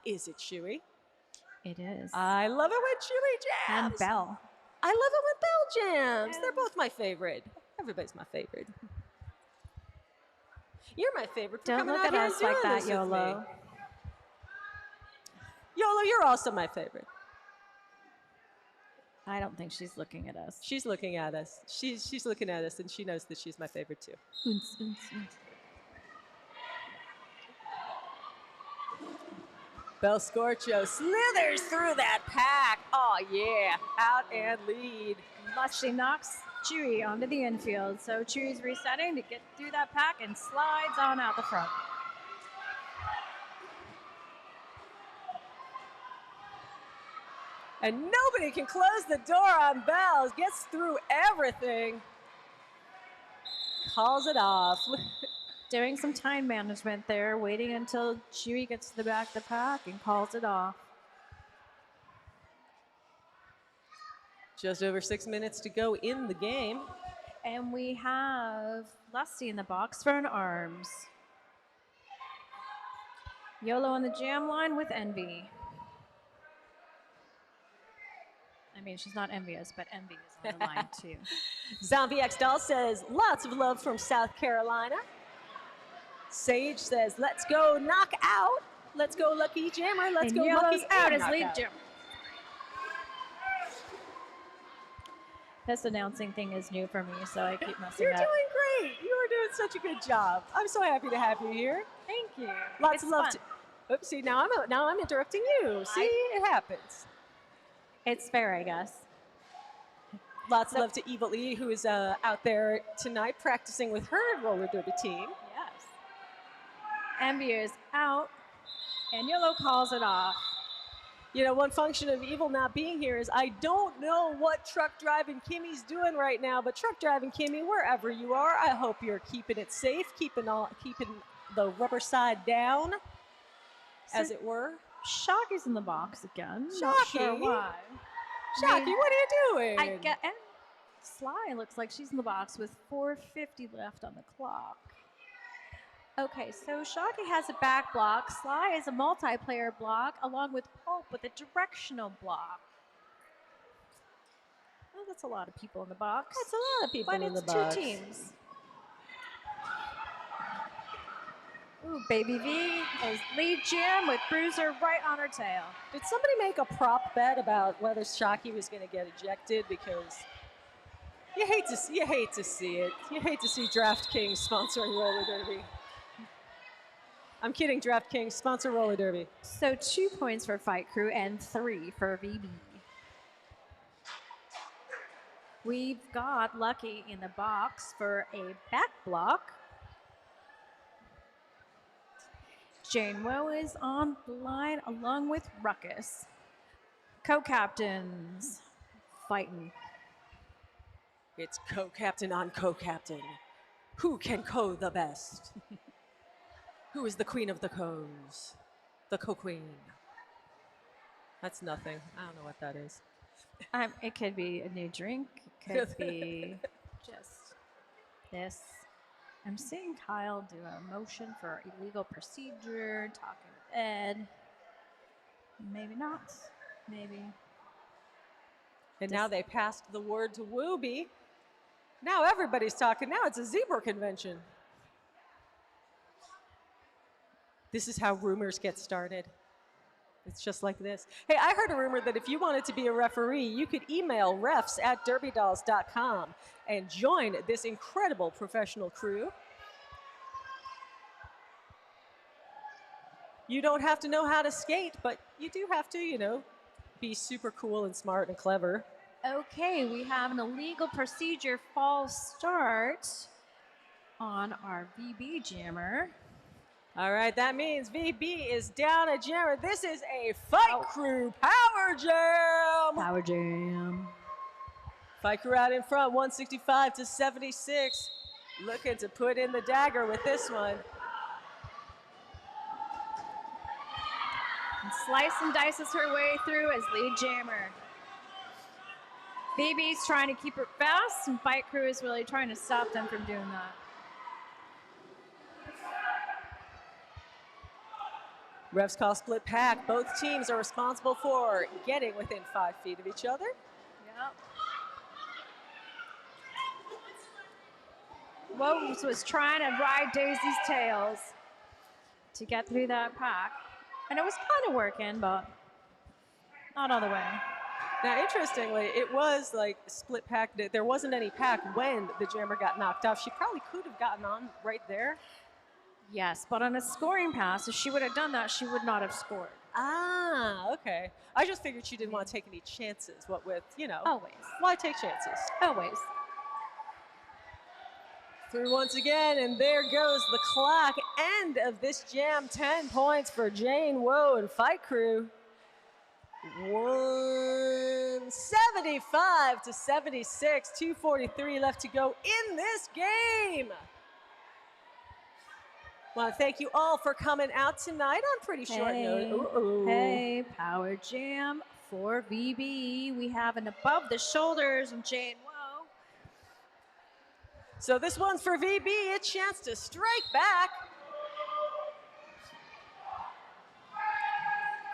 S1: Is it Chewy?
S2: It is.
S1: I love it when Chewy jams.
S2: And Belle.
S1: I love it when Belle jams. They're both my favorite. Everybody's my favorite. You're my favorite for
S2: Don't
S1: coming
S2: look
S1: out
S2: at
S1: here
S2: us
S1: and doing
S2: like that,
S1: this with
S2: YOLO.
S1: me. YOLO, you're also my favorite.
S2: I don't think she's looking at us.
S1: She's looking at us. She's looking at us, and she knows that she's my favorite too.
S2: Oons, oons, oons.
S1: Bel Scorcho slithers through that pack. Oh yeah, out and lead.
S2: She knocks Chewy onto the infield, so Chewy's resetting to get through that pack and slides on out the front.
S1: And nobody can close the door on Bell. Gets through everything. calls it off.
S2: Doing some time management there, waiting until Chewy gets to the back of the pack and calls it off.
S1: Just over 6 minutes to go in the game.
S2: And we have Lusty in the box for an arms. YOLO on the jam line with Envy. I mean, she's not envious, but Envy is on the line too.
S1: Zombie X Doll says, lots of love from South Carolina. Sage says, let's go knock out. Let's go Lucky Jammer. Let's
S2: and
S1: go
S2: YOLO's
S1: Lucky
S2: out
S1: and
S2: as lead
S1: knockout.
S2: jammer. This announcing thing is new for me, so I keep messing
S1: You're
S2: up.
S1: doing great. You are doing such a good job. I'm so happy to have you here.
S2: Thank you.
S1: Lots
S2: It's
S1: of love
S2: fun.
S1: to. Oops, see, now I'm interrupting you. See, it happens.
S2: It's fair, I guess.
S1: Lots of love to Evil E, who is out there tonight practicing with her roller derby team.
S2: Yes. Envy is out, and YOLO calls it off.
S1: You know, one function of Evil not being here is I don't know what truck driving Kimmy's doing right now, but truck driving Kimmy, wherever you are, I hope you're keeping it safe, keeping the rubber side down, as it were.
S2: Shocky's in the box again.
S1: Shocky?
S2: Not sure why.
S1: Shocky, what are you doing?
S2: I get and Sly looks like she's in the box with 4:50 left on the clock. Okay, so Shocky has a back block. Sly is a multiplayer block, along with Pulp with a directional block. Well, that's a lot of people in the box.
S1: That's a lot of people
S2: But
S1: in the
S2: it's
S1: box.
S2: two teams. Ooh, Baby V is lead jam with Bruiser right on her tail.
S1: Did somebody make a prop bet about whether Shocky was going to get ejected? Because you hate to see it. You hate to see DraftKings sponsoring roller derby. I'm kidding, DraftKings sponsor roller derby.
S2: So 2 points for Fight Crew and 3 for VB. We've got Lucky in the box for a back block. Jane Woe is on the line along with Ruckus. Co-captains fighting.
S1: It's co-captain on co-captain. Who can co the best? Who is the queen of the co's? The co-queen. That's nothing. I don't know what that is.
S2: It could be a new drink. It could be just this. I'm seeing Kyle do a motion for illegal procedure, talking with Ed. Maybe not. Maybe.
S1: And now they passed the word to Wooby. Now everybody's talking. Now it's a zebra convention. This is how rumors get started. It's just like this. Hey, I heard a rumor that if you wanted to be a referee, you could email refs@derbydolls.com and join this incredible professional crew. You don't have to know how to skate, but you do have to, be super cool and smart and clever.
S2: Okay, we have an illegal procedure false start on our VB jammer.
S1: All right, that means VB is down a jammer. This is a Fight Crew Power Jam.
S2: Power jam.
S1: Fight Crew out in front, 165 to 76. Looking to put in the dagger with this one.
S2: And slice and dices her way through as lead jammer. VB's trying to keep her fast, and Fight Crew is really trying to stop them from doing that.
S1: Refs call split pack. Both teams are responsible for getting within 5 feet of each other.
S2: Yep. Woes was trying to ride Daisy's tails to get through that pack. And it was kind of working, but not all the way.
S1: Now, interestingly, it was like split pack. There wasn't any pack when the jammer got knocked off. She probably could have gotten on right there.
S2: Yes, but on a scoring pass, if she would have done that, she would not have scored.
S1: Ah, okay. I just figured she didn't want to take any chances. What with,
S2: Always.
S1: why take chances?
S2: Always.
S1: Through once again, and there goes the clock. End of this jam, 10 points for Jane Woe and Fight Crew. 175 to 76, 2:43 left to go in this game. Want to thank you all for coming out tonight on pretty short notice.
S2: Hey, Power Jam for VB. We have an above the shoulders and Jane Woe.
S1: So this one's for VB, a chance to strike back.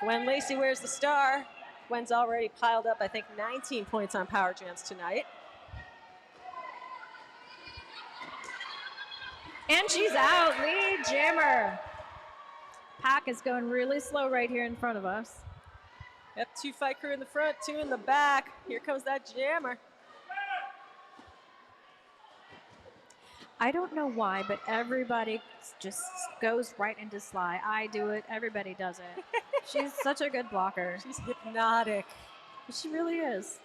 S1: Gwen Lacey wears the star. Gwen's already piled up, I think, 19 points on Power Jams tonight.
S2: And she's out, lead jammer. Pack is going really slow right here in front of us.
S1: Yep, 2 fight crew in the front, 2 in the back. Here comes that jammer.
S2: I don't know why, but everybody just goes right into Sly. I do it, everybody does it. She's such a good blocker.
S1: She's hypnotic.
S2: She really is.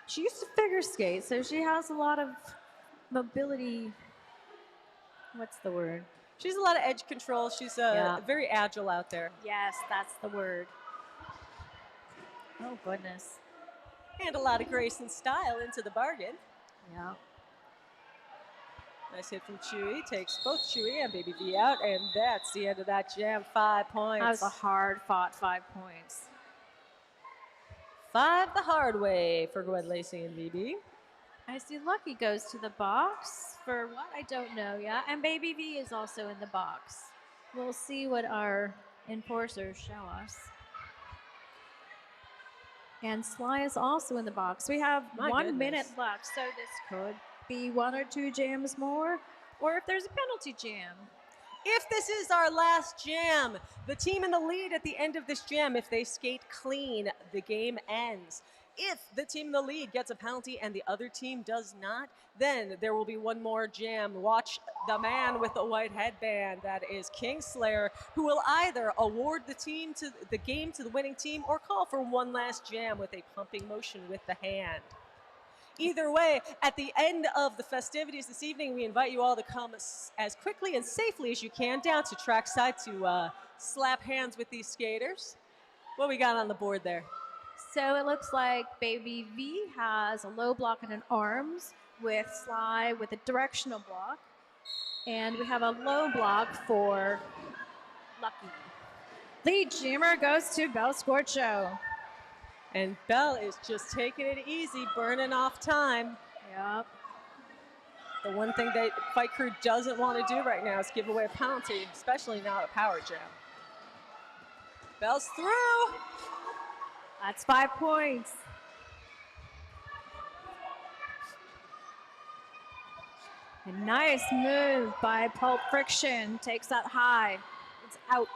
S2: She used to figure skate, so she has a lot of mobility. What's the word?
S1: She's a lot of edge control. She's very agile out there.
S2: Yes, that's the word. Oh, goodness.
S1: And a lot of grace and style into the bargain.
S2: Yeah.
S1: Nice hit from Chewy. Takes both Chewy and Baby V out. And that's the end of that jam. 5 points.
S2: That was a hard-fought 5 points.
S1: 5 the hard way for Gwen Lacey and VB.
S2: I see Lucky goes to the box for what? I don't know yet. And Baby V is also in the box. We'll see what our enforcers show us. And Sly is also in the box. We have 1 minute left, so this could be 1 or 2 jams more, or if there's a penalty jam.
S1: If this is our last jam, the team in the lead at the end of this jam, if they skate clean, the game ends. If the team in the lead gets a penalty and the other team does not, then there will be 1 more jam. Watch the man with the white headband, that is Kingslayer, who will either award the game to the winning team or call for 1 last jam with a pumping motion with the hand. Either way, at the end of the festivities this evening, we invite you all to come as quickly and safely as you can down to trackside to slap hands with these skaters. What we got on the board there?
S2: So it looks like Baby V has a low block and an arms with Sly with a directional block. And we have a low block for Lucky. Lead jammer goes to Belle Scorcho.
S1: And Belle is just taking it easy, burning off time.
S2: Yep.
S1: The one thing that Fight Crew doesn't want to do right now is give away a penalty, especially not a power jam. Belle's through.
S2: That's 5 points. A nice move by Pulp Friction. Takes that high. It's out.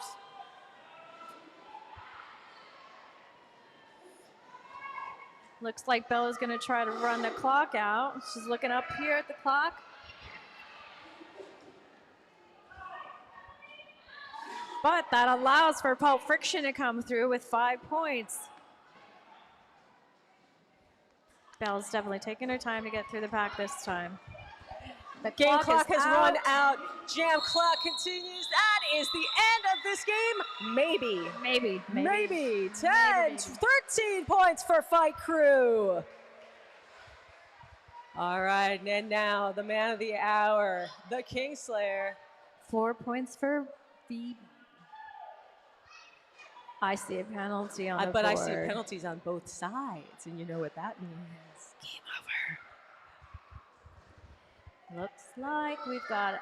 S2: Looks like Bella's going to try to run the clock out. She's looking up here at the clock. But that allows for Pulp Friction to come through with 5 points. Bella's definitely taking her time to get through the pack this time. The
S1: Game clock has
S2: out.
S1: run out. Jam clock continues. That is the end of this game. Maybe. Maybe. 10, 13 points for Fight Crew. All right, and now the man of the hour, the Kingslayer.
S2: 4 points for VB. I see a penalty on the board.
S1: But I see penalties on both sides, and you know what that means.
S2: Game over. Looks like we've got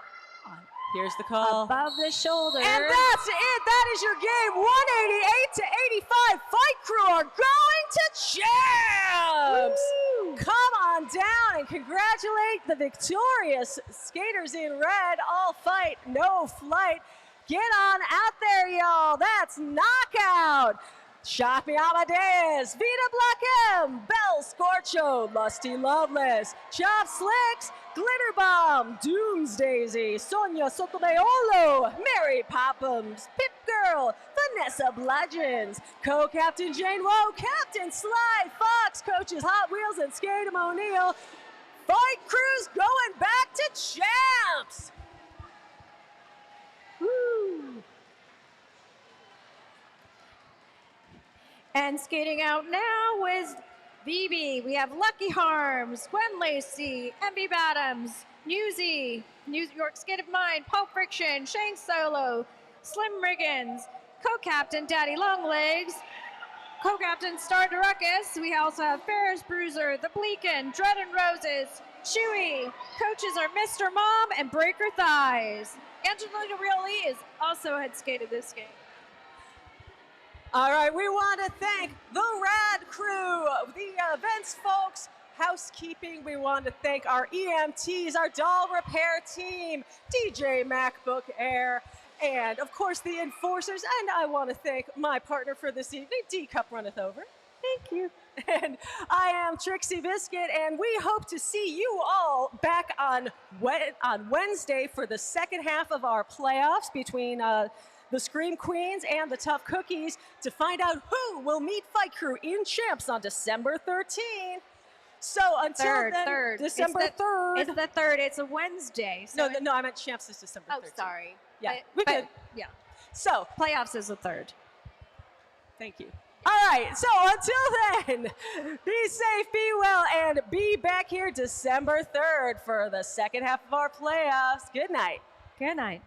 S1: Here's the call.
S2: Above the shoulder.
S1: And that's it. That is your game. 188 to 85. Fight Crew are going to champs. Woo! Come on down and congratulate the victorious skaters in red. All fight, no flight. Get on out there, y'all. That's knockout. Shock Me Amadeus, Vita Black M, Belle Scorcho, Lusty Loveless, Chop Slicks, Glitter Bomb, Doomsdaisy, Sonia Sotomayor, Mary Poppums, Pip Girl, Vanessa Bludgeons, Co-Captain Jane Woe, Captain Sly Fox, Coaches Hot Wheels and Skatem O'Neill. Fight Crew's going back to champs. Woo!
S2: And skating out now is VB. We have Lucky Harms, Gwen Lacey, MB Bottoms, Newsy, New York Skate of Mine, Pulp Friction, Shane Solo, Slim Riggins, co-captain Daddy Longlegs, co-captain Star Ruckus. We also have Ferris Bruiser, The Bleakin, Dread and Roses, Chewy. Coaches are Mr. Mom and Breaker Thighs. Angelina Rioli is also had skated this game.
S1: All right, we want to thank the rad crew, the events folks, housekeeping. We want to thank our EMTs, our doll repair team, DJ MacBook Air, and of course the enforcers. And I want to thank my partner for this evening, D Cup Runneth Over. Thank you. And I am Trixie Biscuit, and we hope to see you all back on Wednesday for the second half of our playoffs between the Scream Queens and the Tough Cookies to find out who will meet Fight Crew in Champs on December 13th. So until then, December 3rd.
S2: It's the 3rd. It's a Wednesday. So
S1: no, I meant Champs is December 13th.
S2: Oh, sorry.
S1: Yeah, we could.
S2: Yeah.
S1: So
S2: playoffs is the 3rd.
S1: Thank you. All right, so until then, be safe, be well, and be back here December 3rd for the second half of our playoffs. Good night.
S2: Good night.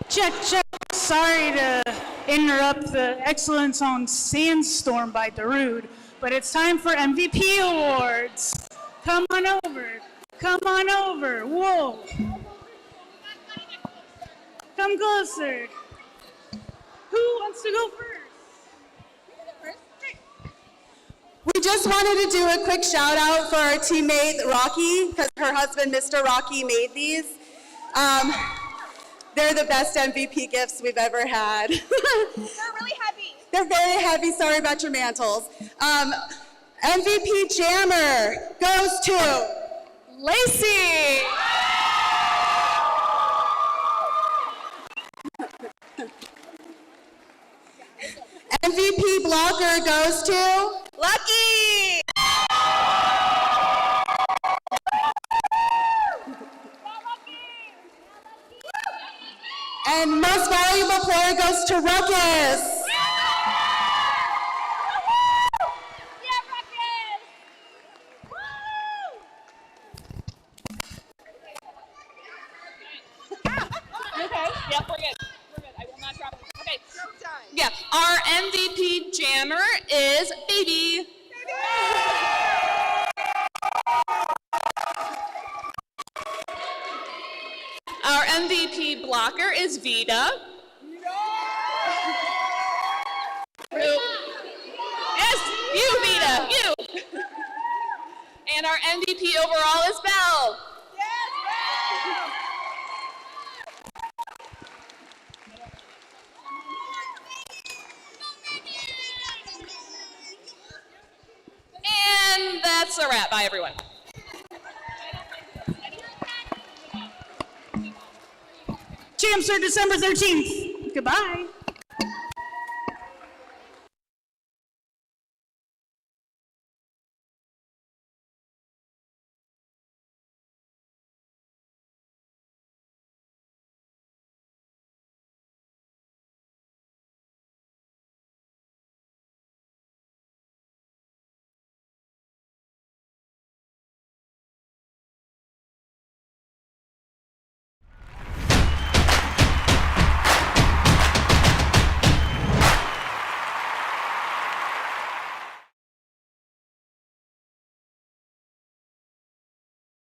S3: Check. Sorry to interrupt the Excellence on Sandstorm by Darude, but it's time for MVP awards. Come on over. Whoa. Come closer. Who wants to go first?
S4: We just wanted to do a quick shout out for our teammate Rocky, because her husband, Mr. Rocky, made these. They're the best MVP gifts we've ever had.
S5: They're really heavy.
S4: They're very heavy. Sorry about your mantles. MVP Jammer goes to Lacey. MVP Blocker goes to Lucky. And most valuable player goes to Ruckus.
S5: Yep, we're good. I will not drop it. Okay.
S6: Yeah, our MVP jammer is Baby. Our MVP blocker is Vita. Yes, you, Vita, you. And our MVP overall is Belle. And that's a wrap. Bye, everyone.
S3: Champs are December 13th. Goodbye.